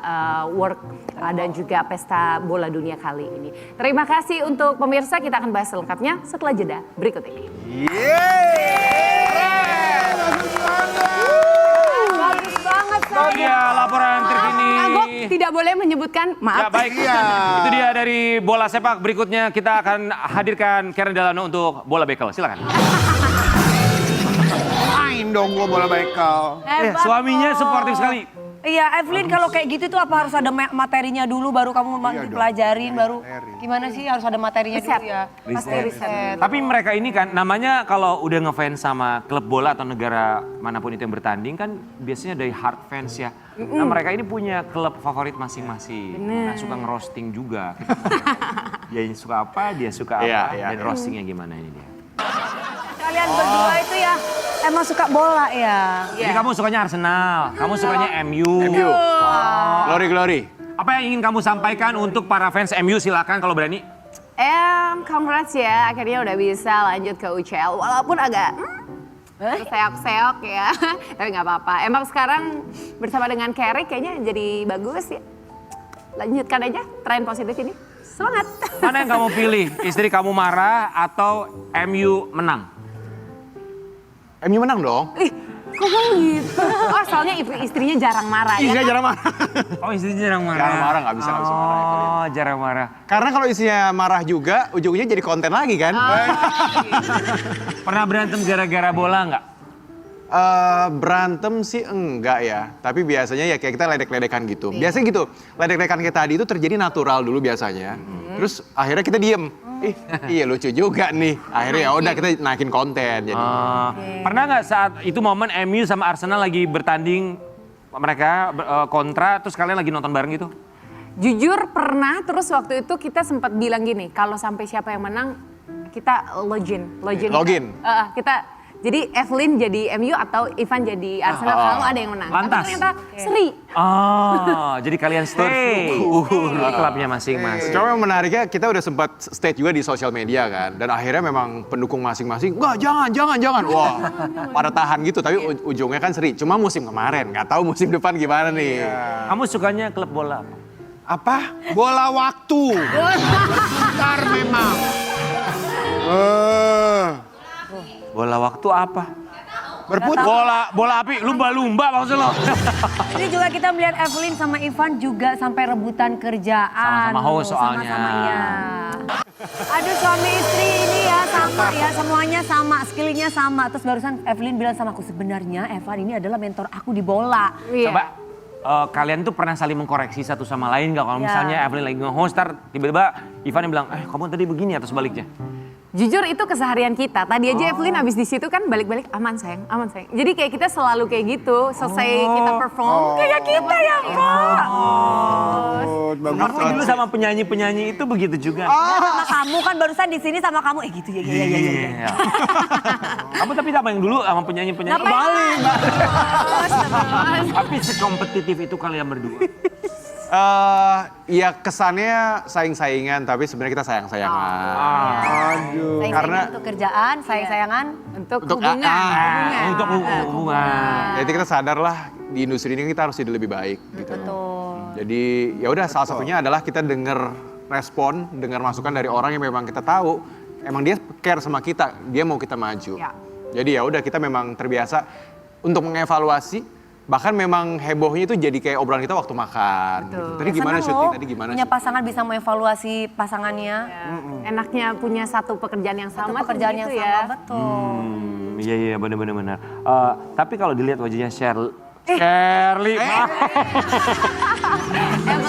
World dan juga Pesta Bola Dunia kali ini. Terima kasih untuk pemirsa, kita akan bahas selengkapnya setelah jeda berikut ini. Bagus banget sayang. Iya, laporan terkini. Kagok tidak boleh menyebutkan Ya maaf. baik, itu dia dari bola sepak. Berikutnya kita akan hadirkan Karen Delano untuk bola bekel. Silakan. Main dong gua bola bekel. Suaminya suportif sekali. Iya, Evelyn kalau kayak gitu tuh apa harus ada materinya dulu baru kamu pelajarin baru gimana sih harus ada materinya dulu ya. Pasti riset. Tapi mereka ini kan namanya kalau udah ngefans sama klub bola atau negara manapun itu yang bertanding kan biasanya dari hard fans ya. Nah mereka ini punya klub favorit masing-masing. Nah suka ngerosting juga. Dia suka apa, dia suka apa, dan roastingnya gimana ini dia. Kalian berdua itu ya emang suka bola ya. Jadi kamu sukanya Arsenal, kamu sukanya MU. Glory. Apa yang ingin kamu sampaikan untuk para fans MU silakan kalau berani. Congrats ya, akhirnya udah bisa lanjut ke UCL. Walaupun agak seok-seok ya, tapi nggak apa-apa. Emang sekarang bersama dengan Carrick kayaknya jadi bagus ya. Lanjutkan aja tren positif ini. Semangat. Mana yang kamu pilih? Istri kamu marah atau MU menang? MU menang dong. Kok kamu gitu? Oh soalnya istrinya jarang marah ya Istrinya kan? jarang marah. Oh istrinya jarang marah. Jarang marah, nggak bisa marah. Oh jarang marah. Karena kalau istrinya marah juga, ujungnya jadi konten lagi kan. Pernah berantem gara-gara bola nggak? Berantem sih enggak ya, tapi biasanya ya kayak kita ledek-ledekan gitu. Biasanya gitu, ledek-ledekan kayak tadi itu terjadi natural dulu biasanya. Terus akhirnya kita diem. Iya lucu juga nih. Akhirnya ya udah kita naikin konten. Jadi. Pernah nggak saat itu momen MU sama Arsenal lagi bertanding mereka kontra, terus kalian lagi nonton bareng gitu? Jujur pernah, terus waktu itu kita sempat bilang gini, kalau sampai siapa yang menang kita login. Kita jadi Evelyn jadi MU atau Ivan jadi Arsenal, kalau ada yang menang. Lantas? Tapi ternyata seri. Jadi kalian stay di klubnya masing-masing. Cuma yang menariknya kita udah sempat state juga di sosial media kan. Dan akhirnya memang pendukung masing-masing, enggak jangan. Wah pada tahan gitu, tapi ujungnya kan seri. Cuma musim kemarin, nggak tahu musim depan gimana nih. Kamu sukanya klub bola apa? Apa? Bola waktu. Bentar memang. Bola waktu apa? Berputar. Bola api, lumba-lumba maksud lo. Ini juga kita melihat Evelyn sama Ivan juga sampai rebutan kerjaan. Sama-sama host soalnya. Sama-sama iya. Aduh suami istri ini ya sama ya, semuanya sama, skillnya sama. Terus barusan Evelyn bilang sama aku, sebenarnya Evan ini adalah mentor aku di bola. Coba kalian tuh pernah saling mengkoreksi satu sama lain gak? Kalau misalnya Evelyn lagi nge-host, tiba-tiba Ivan yang bilang, kamu tadi begini atau sebaliknya? Jujur itu keseharian kita. Tadi aja Evelyn abis di situ kan balik-balik aman sayang. Jadi kayak kita selalu kayak gitu. Selesai kita perform kayak kita ya Kak. Kamu dulu sama penyanyi-penyanyi itu begitu juga. Sama kamu kan barusan di sini sama kamu gitu ya. Iya. Kamu tapi apa yang dulu sama penyanyi-penyanyi? Balik. Tapi sekompetitif itu kalian berdua. Ya kesannya saing-saingan, tapi sebenarnya kita sayang-sayangan. Sayang-sayangan untuk kerjaan, sayang-sayangan untuk hubungan. Untuk hubungan. Jadi kita sadar lah di industri ini kita harus jadi lebih baik. Gitu. Betul. Jadi ya udah salah satunya adalah kita dengar respon, dengar masukan dari orang yang memang kita tahu, emang dia care sama kita, dia mau kita maju. Ya. Jadi ya udah kita memang terbiasa untuk mengevaluasi. Bahkan memang hebohnya itu jadi kayak obrolan kita waktu makan. Gitu. Tadi gimana syuting? Tadi gimana? Punya pasangan bisa mengevaluasi pasangannya. Enaknya punya satu pekerjaan yang sama. Pekerjaan yang gitu sama, betul. Iya benar. Tapi kalau dilihat wajahnya Shirley,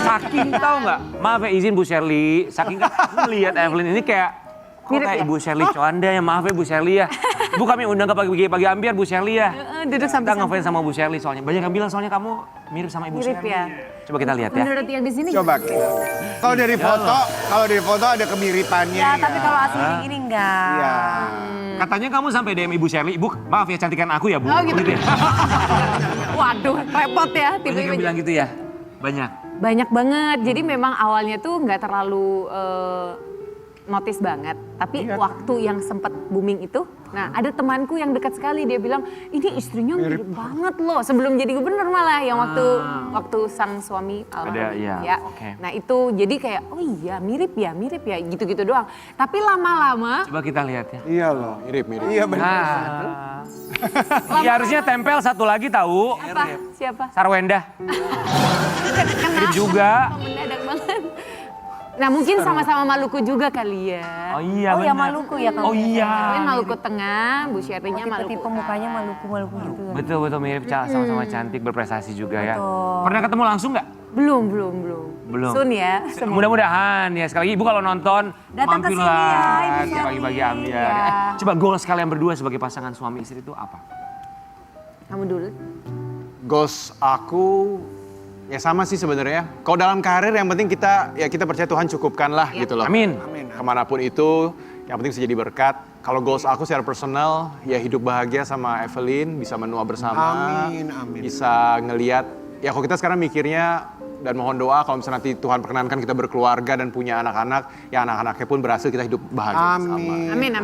saking tahu nggak? Maaf ya izin Bu Shirley, saking kan melihat Evelyn ini kayak kayak Ibu Shirley Coanda ya, maaf ya Bu Shirley ya. Bu kami undang ke pagi ambiar Bu Shirley ya. Duduk sampai kita ngefans sama Bu Shirley soalnya. Banyak yang bilang soalnya kamu mirip sama Ibu Shirley. Ya. Coba kita lihat ya. Menurut yang di sini. Coba. Kalau dari foto ada kemiripannya. Ya, tapi kalau asli ini enggak. Iya. Katanya kamu sampai DM Ibu Shirley, Ibu maaf ya cantikan aku ya Bu. Oh gitu. Ya? Waduh repot ya. Banyak yang bilang gitu ya? Banyak banget. Jadi memang awalnya tuh nggak terlalu notice banget. Tapi waktu yang sempat booming itu Nah ada temanku yang dekat sekali, dia bilang ini istrinya mirip banget loh. Sebelum jadi gubernur malah, yang waktu sang suami almarhum. iya, Ya. oke. Nah itu jadi kayak oh iya mirip ya gitu-gitu doang. Tapi lama-lama Coba kita lihat ya. Iya loh. Mirip-mirip. Iya benar. Nah. Ya harusnya tempel satu lagi tahu. apa? Siapa? Sarwenda. Mirip juga. Oh, mendadak banget. Nah mungkin sama-sama Maluku juga kali ya. Oh iya Oh ya benar. Maluku ya kamu. Oh iya. Kalian Maluku Tengah, Bu Sherly-nya Maluku. Tipe mukanya Maluku gitu kan. Betul mirip, sama-sama cantik, berprestasi juga ya. Pernah ketemu langsung nggak? Belum. Belum. Soon ya. Mudah-mudahan ya, sekali lagi Ibu kalau nonton Datang ke sini mampirlah ya, Ibu tiap pagi-pagi Sherly. ambil. Ya. Coba goals kalian berdua sebagai pasangan suami istri itu apa? Kamu dulu. Goals aku ya sama sih sebenarnya. Kalau dalam karir yang penting kita percaya Tuhan cukupkan lah gitu loh. Amin. Kemanapun itu, yang penting bisa jadi berkat. Kalau goals aku secara personal, ya hidup bahagia sama Evelyn, bisa menua bersama. Amin, amin. Bisa ngelihat, ya kalau kita sekarang mikirnya dan mohon doa kalau misalnya nanti Tuhan perkenankan kita berkeluarga dan punya anak-anak, ya anak-anaknya pun berhasil kita hidup bahagia bersama. Amin.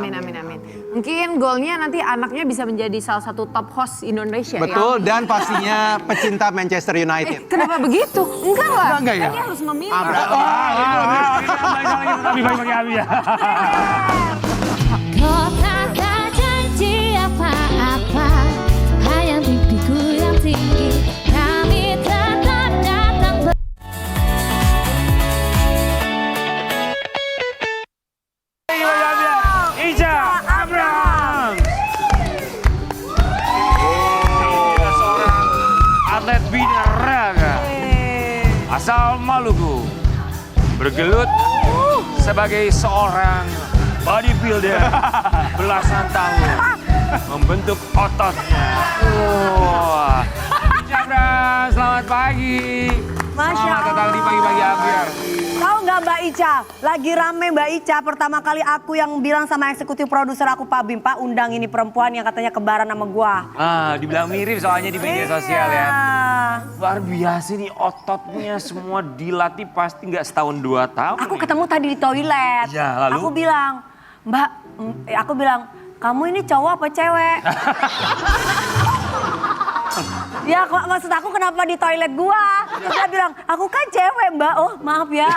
Mungkin goalnya nanti anaknya bisa menjadi salah satu top host Indonesia. Betul, dan pastinya pecinta Manchester United. Kenapa begitu? Enggak lah. Enggak ya? Kan dia harus memilih. Tapi bagi Abi ya. Kau tak ada janji apa-apa, hanya mimpiku yang tinggi. Kami tetap datang Ica Abraham. Seorang atlet binaraga asal Maluku, bergelut sebagai seorang bodybuilder belasan tahun, membentuk ototnya. Wah. Ica Abraham, selamat pagi. Masya Selamat datang di pagi-pagi Ambiar. Tahu nggak Mbak Ica? Lagi rame Mbak Ica. Pertama kali aku yang bilang sama eksekutif produser aku Pak Bim, Pak undang ini perempuan yang katanya kembaran sama gua. Dibilang mirip soalnya di media sosial ya. Iya. Luar biasa nih ototnya semua dilatih pasti nggak setahun 2 tahun. Aku nih. ketemu tadi di toilet. Ya, lalu? Aku bilang, Mbak, aku bilang, kamu ini cowok apa cewek? Ya maksud aku kenapa di toilet gua? Terus dia bilang, aku kan cewek Mbak. Oh maaf ya.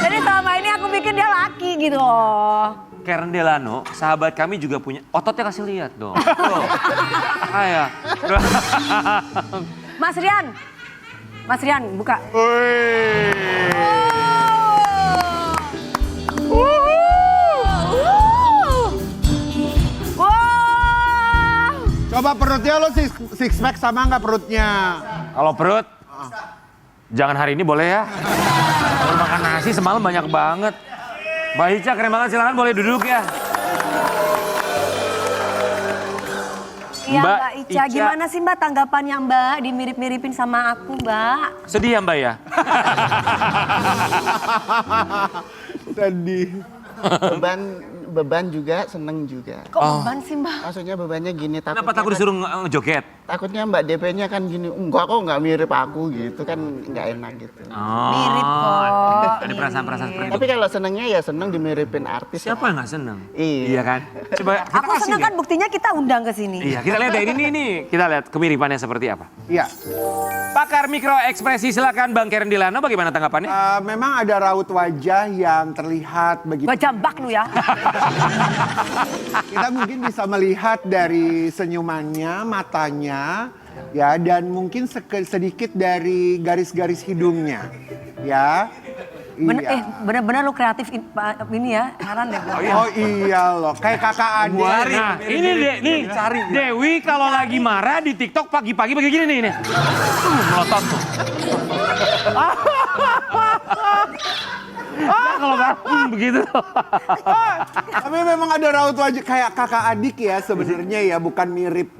Jadi selama ini aku pikir dia laki gitu loh. Karen Delano, sahabat kami juga punya ototnya, kasih lihat dong. Tuh. Kayak. Mas Rian, buka. Coba perutnya lo six pack sama nggak perutnya? Kalau perut, jangan hari ini boleh ya. Kalau makan nasi semalam banyak banget. Mbak Ica keren banget, silakan boleh duduk ya. Iya Mbak Mbak Ica, Ica. gimana sih Mbak tanggapannya Mbak dimirip-miripin sama aku Mbak? Sedih ya Mbak ya? Sedih. beban juga, seneng juga. Kok beban sih Mbak? Maksudnya bebannya gini, Kenapa takut disuruh ngejoget? takutnya Mbak DP-nya kan gini, enggak kok nggak mirip aku gitu kan nggak enak gitu. Oh. Mirip kok. Ada perasaan-perasaan seperti itu. Tapi kalau senengnya ya seneng dimiripin artis. Siapa yang gak seneng? Iya. kan? Coba kita Aku kasih seneng lihat. kan buktinya kita undang ke sini. Iya, kita lihat ya ini. Kita lihat kemiripannya seperti apa. Iya. Pakar mikro ekspresi, silakan Bang Karen Delano, bagaimana tanggapannya? Memang ada raut wajah yang terlihat begitu. Gua jambak lu ya. Kita mungkin bisa melihat dari senyumannya, matanya, ya, dan mungkin sedikit dari garis-garis hidungnya, ya. Iya. Bener-bener lu kreatif ini ya, heran deh gua. Oh iya loh, kayak kakak adik. Nah, ini nih, cari. Dewi kalau lagi marah di TikTok pagi-pagi begini nih. Melotot tuh. Kalau begitu. Tapi memang ada raut wajah kayak kakak adik ya sebenarnya ya, bukan mirip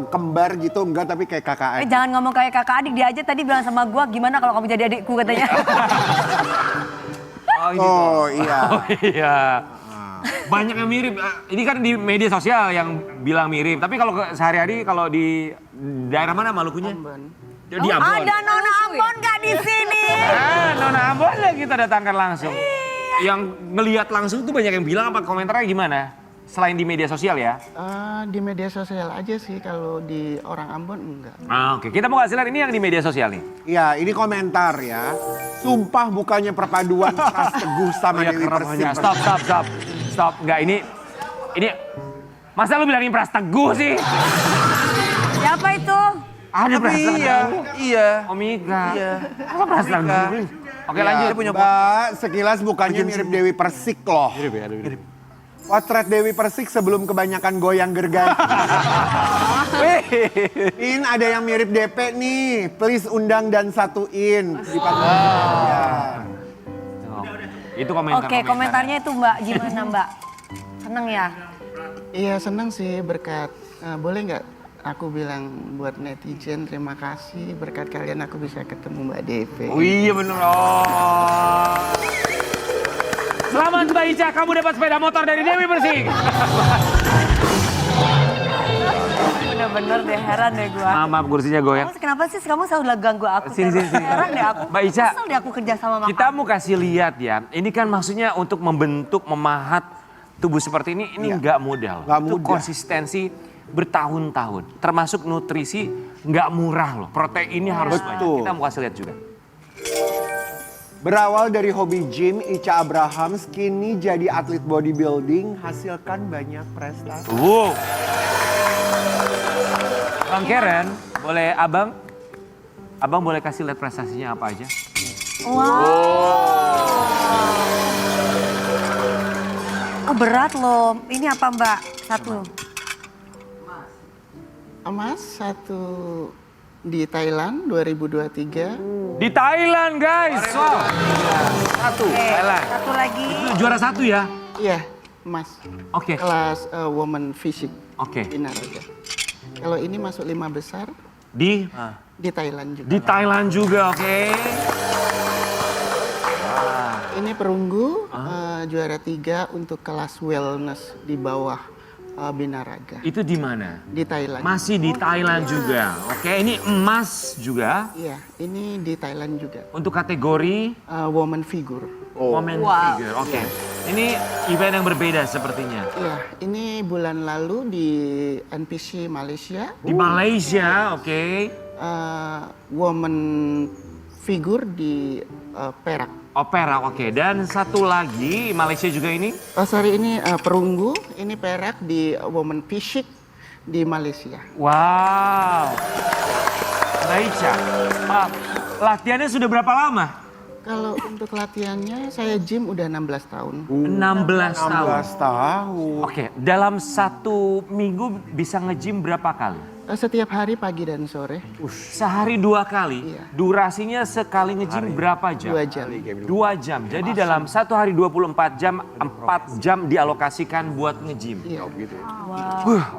kembar gitu, enggak, tapi kayak kakak adik. Jangan ngomong kayak kakak adik, dia aja tadi bilang sama gua gimana kalau kamu jadi adikku katanya. Oh iya. Oh iya. Banyak yang mirip. Ini kan di media sosial yang bilang mirip. Tapi kalau sehari-hari kalau di daerah mana Malukunya? Di Ambon. Ada Nona Ambon gak di sini? Nona Ambon lah kita datangkan langsung. Iya, yang ngelihat langsung tuh banyak yang bilang apa komentarnya gimana? Selain di media sosial ya? Di media sosial aja sih, kalau di orang Ambon enggak. Oke, kita mau kasih lihat ini yang di media sosial nih. Ya, ini komentar ya. Sumpah bukannya perpaduan Pras Teguh sama Dewi Persik. Stop. Enggak, ini masa lu bilangin Pras Teguh sih? Siapa itu? Ada Pras Teguh. Iya. Omega. Iya. Apa Pras Teguh? Oke, lanjut. Mbak, sekilas bukannya mirip Dewi Persik loh. Mirip. Potret Dewi Persik sebelum kebanyakan goyang gergaji. In ada yang mirip DP nih. Please undang dan satuin. Itu komentar. Oke, komentarnya itu Mbak, gimana Mbak? Seneng ya? Iya senang sih berkat, boleh nggak aku bilang buat netizen terima kasih berkat kalian aku bisa ketemu Mbak Devi. Oh iya bener. Oh. Selamat Mbak Ica, kamu dapat sepeda motor dari Dewi Persik. Bener-bener deh, heran deh gua. Maaf, kursinya goyang. Kenapa sih kamu selalu ganggu aku? Sini. Heran deh aku. Mbak Ica, Kesel deh aku kerja sama mama. kita mau kasih lihat ya. Ini kan maksudnya untuk membentuk, memahat tubuh seperti ini nggak mudah. Nggak Itu mudah. konsistensi bertahun-tahun. Termasuk nutrisi nggak murah loh. Proteinnya harus banyak. Betul. Kita mau kasih lihat juga. Berawal dari hobi gym, Ica Abraham kini jadi atlet bodybuilding, hasilkan banyak prestasi. Wow. Bang Karen, boleh abang boleh kasih lihat prestasinya apa aja? Oh berat loh. Ini apa Mbak? Satu. Emas satu di Thailand 2023. Di Thailand guys. Wow. Oke, Thailand. satu lagi. Itu juara satu ya? Iya emas. Oke. Kelas woman physique Oke. Binaraga. Kalau ini masuk 5 besar Di Thailand juga. di Thailand juga, oke. Ini perunggu juara 3 untuk kelas wellness di bawah Binaraga Itu di mana? di Thailand. Masih di Thailand juga. Oke, ini emas juga Iya, ini di Thailand juga. untuk kategori Woman figure. women figure. Oke. Ini event yang berbeda sepertinya. Iya, ini bulan lalu di NPC Malaysia. Di Malaysia, oke. Woman figure di Perak. Opera, oke. Dan satu lagi, Malaysia juga ini. Sorry, ini perunggu, ini Perak di Woman Physique di Malaysia. Wow. Malaysia. Latihannya sudah berapa lama? Kalau untuk latihannya, saya gym udah 16 tahun. 16 tahun. 16 tahun. Oke, dalam satu minggu bisa nge-gym berapa kali? Setiap hari pagi dan sore. Sehari 2 kali. Iya. Durasinya sekali nge-gym berapa jam? 2 jam. 2 jam. Jadi dalam satu hari 24 jam, 4 jam dialokasikan buat nge-gym. Iya.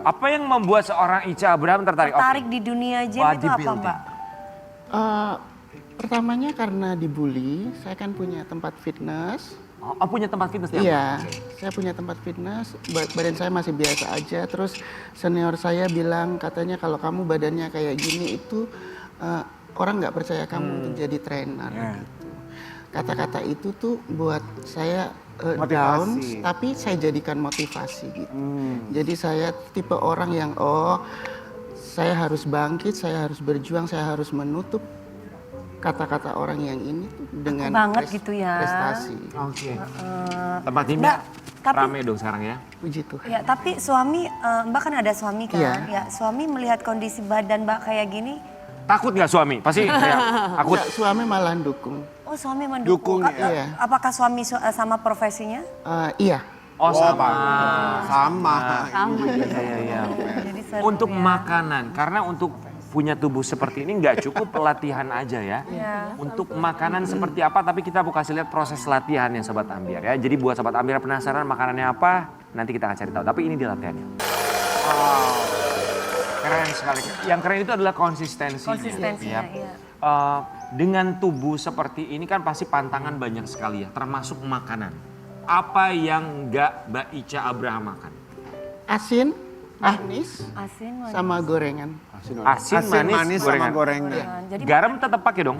Apa yang membuat seorang Ica Abraham tertarik? Tertarik di dunia gym itu apa Mbak? Pertamanya karena dibully, saya kan punya tempat fitness. Oh, punya tempat fitness ya? Iya, saya punya tempat fitness, badan saya masih biasa aja. Terus senior saya bilang katanya kalau kamu badannya kayak gini itu orang nggak percaya kamu untuk jadi trainer. Gitu. Kata-kata itu tuh buat saya down, tapi saya jadikan motivasi gitu. Jadi saya tipe orang yang saya harus bangkit, saya harus berjuang, saya harus menutup kata-kata orang yang ini tuh dengan gitu ya. prestasi. Oke. Tempat ini rame dong sekarang ya? Puji Tuhan. Ya, tapi suami, Mbak kan ada suami kan? Iya. Ya, suami melihat kondisi badan Mbak kayak gini, Takut nggak suami? Pasti ya, takut. Enggak, suami malah dukung. oh suami mendukung. Dukung, iya. Apakah suami sama profesinya? Iya. Oh sama. Sama. Iya. Jadi seru Untuk ya. makanan, karena untuk punya tubuh seperti ini nggak cukup pelatihan aja ya. Untuk makanan seperti apa, tapi kita mau kasih lihat proses latihan ya Sobat Ambiar ya. Jadi buat Sobat Ambiar penasaran makanannya apa, nanti kita akan cari tahu. Tapi ini di latihannya. Wow, keren sekali. Yang keren itu adalah konsistensinya. Konsistensinya, iya. Dengan tubuh seperti ini kan pasti pantangan banyak sekali ya, termasuk makanan. Apa yang nggak Mbak Ica Abraham makan? Asin, manis, Asin, manis. sama gorengan. Asin, manis, sama gorengan. gorengan. Jadi Garam tetap pakai dong?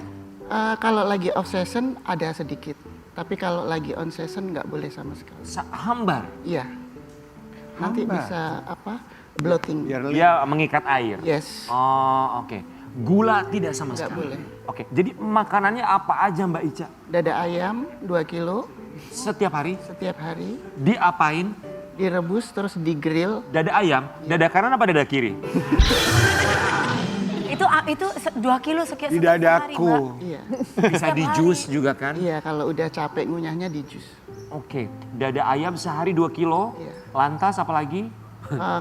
Kalau lagi off season ada sedikit, Tapi kalau lagi on season nggak boleh sama sekali. Hambar? Iya. Nanti Hambar. bisa bloating. Dia mengikat air? Yes. Oh oke. Gula tidak sama Nggak sekali? boleh. Oke, jadi makanannya apa aja Mbak Ica? Dada ayam 2 kilo. Setiap hari? Setiap hari. Diapain? Direbus terus digrill. Dada ayam? Dada kanan apa dada kiri? Itu 2 kilo sekian Di sehari, dadaku. Mbak. Iya. Bisa di jus juga kan? Iya, kalau udah capek ngunyahnya di jus. Oke, dada ayam sehari 2 kilo. Iya. Lantas apa lagi?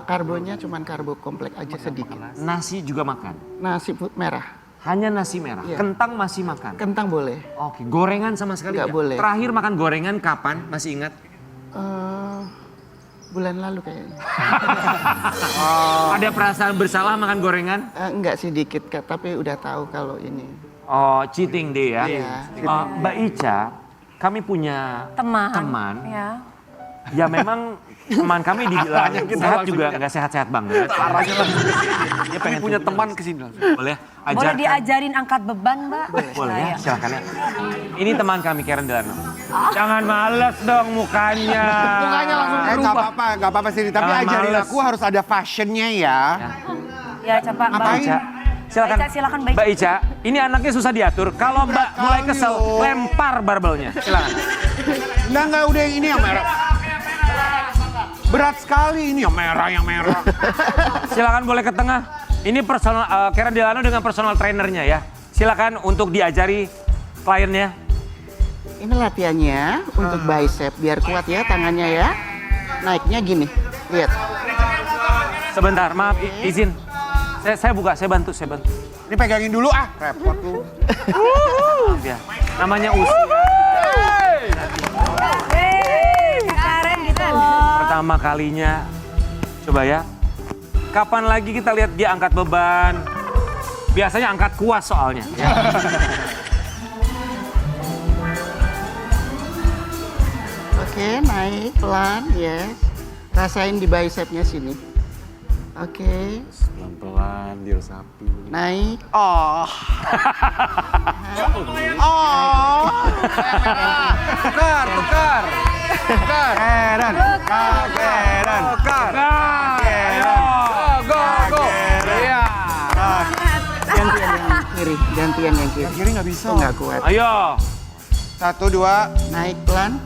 Karbonya cuman karbo kompleks aja sedikit. Nasi juga makan? Nasi merah. Hanya nasi merah? Iya. Kentang masih makan? Kentang boleh. Oke, gorengan sama sekali Nggak boleh. Terakhir makan gorengan kapan? Masih ingat? Bulan lalu kayaknya. Ada perasaan bersalah makan gorengan? Enggak sih dikit, Kak, tapi udah tahu kalau ini. Oh, cheating day ya? Iya. Mbak Ica, kami punya teman. Ya. Ya memang teman kami dibilang sehat juga nggak sehat-sehat banget. Parahnya lah. Dia pengen punya teman kesini langsung. Boleh Boleh ajarkan? diajarin angkat beban, Mbak? Boleh ya, silakan ya. Ini teman kami Karen Delano. Jangan males dong mukanya. Mukanya langsung Nggak apa-apa sih. Tapi Jangan ajarin males. aku harus ada fashionnya ya. Ya, coba Mbak Ngapain? Ica. Silakan. Mbak Ica, silakan, Mbak Ica. Mbak Ica, ini anaknya susah diatur. Kalau Mbak mulai kali kesel, loh. lempar barbelnya. Silakan. Enggak, udah yang ini yang merah. Berat sekali ini yang merah. Silakan boleh ke tengah. Ini personal Karen Delano dengan personal trainernya ya. Silakan untuk diajari kliennya. Ini latihannya untuk bicep biar kuat ya tangannya ya. Naiknya gini. Lihat. Sebentar, maaf izin. Saya buka, saya bantu. Ini pegangin dulu ah, repot tuh. Maaf ya. Namanya usia. Karen gitu. Pertama kalinya. Coba ya. Kapan lagi kita lihat dia angkat beban? Biasanya angkat kuas soalnya. Ya. Oke, naik pelan, yes. Rasain di bicepnya sini. Oke, Pelan-pelan diresapi. naik. Oh. Tukar. Keren. Keren. Go. Iya. Gantian yang kiri, gantian yang kiri. Kiri nggak bisa. Nggak kuat. Ayo. 1, 2. Naik pelan.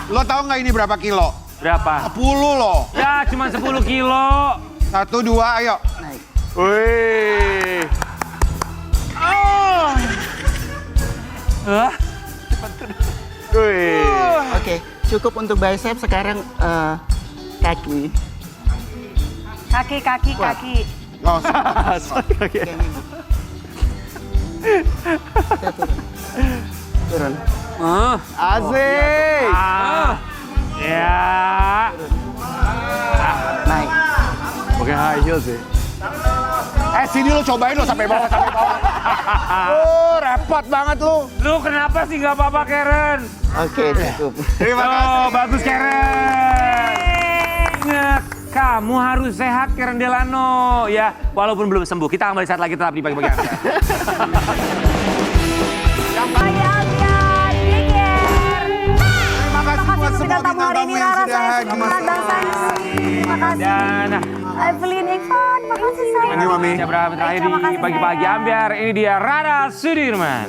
Lo tau nggak ini berapa kilo? Berapa? 10 loh. Ya cuma 10 kilo. 1, 2, ayo. Naik. Wih. Wih. Oke, cukup untuk bicep. Sekarang kaki. Kaki. Oh, Kayak gini. Kita turun. Asik. Ya. Naik. Pakai high heel sih. sini lo cobain lo sampai bawah. Repot banget lo. Lu kenapa sih nggak apa-apa Karen? Oke, cukup. Terima kasih. Oh, bagus Karen. Ingat, kamu harus sehat Karen Delano ya. Walaupun belum sembuh, kita kembali saat lagi tetap di pagi-pagi Anda. Terima kasih buat semua bintang tamu yang sudah hadir. Terima kasih. Dan Evelyn Ivan, makasih sayang. Ini Mami. saya berakhir terakhir di pagi-pagi Ambiar. Ini dia Rara Sudirman.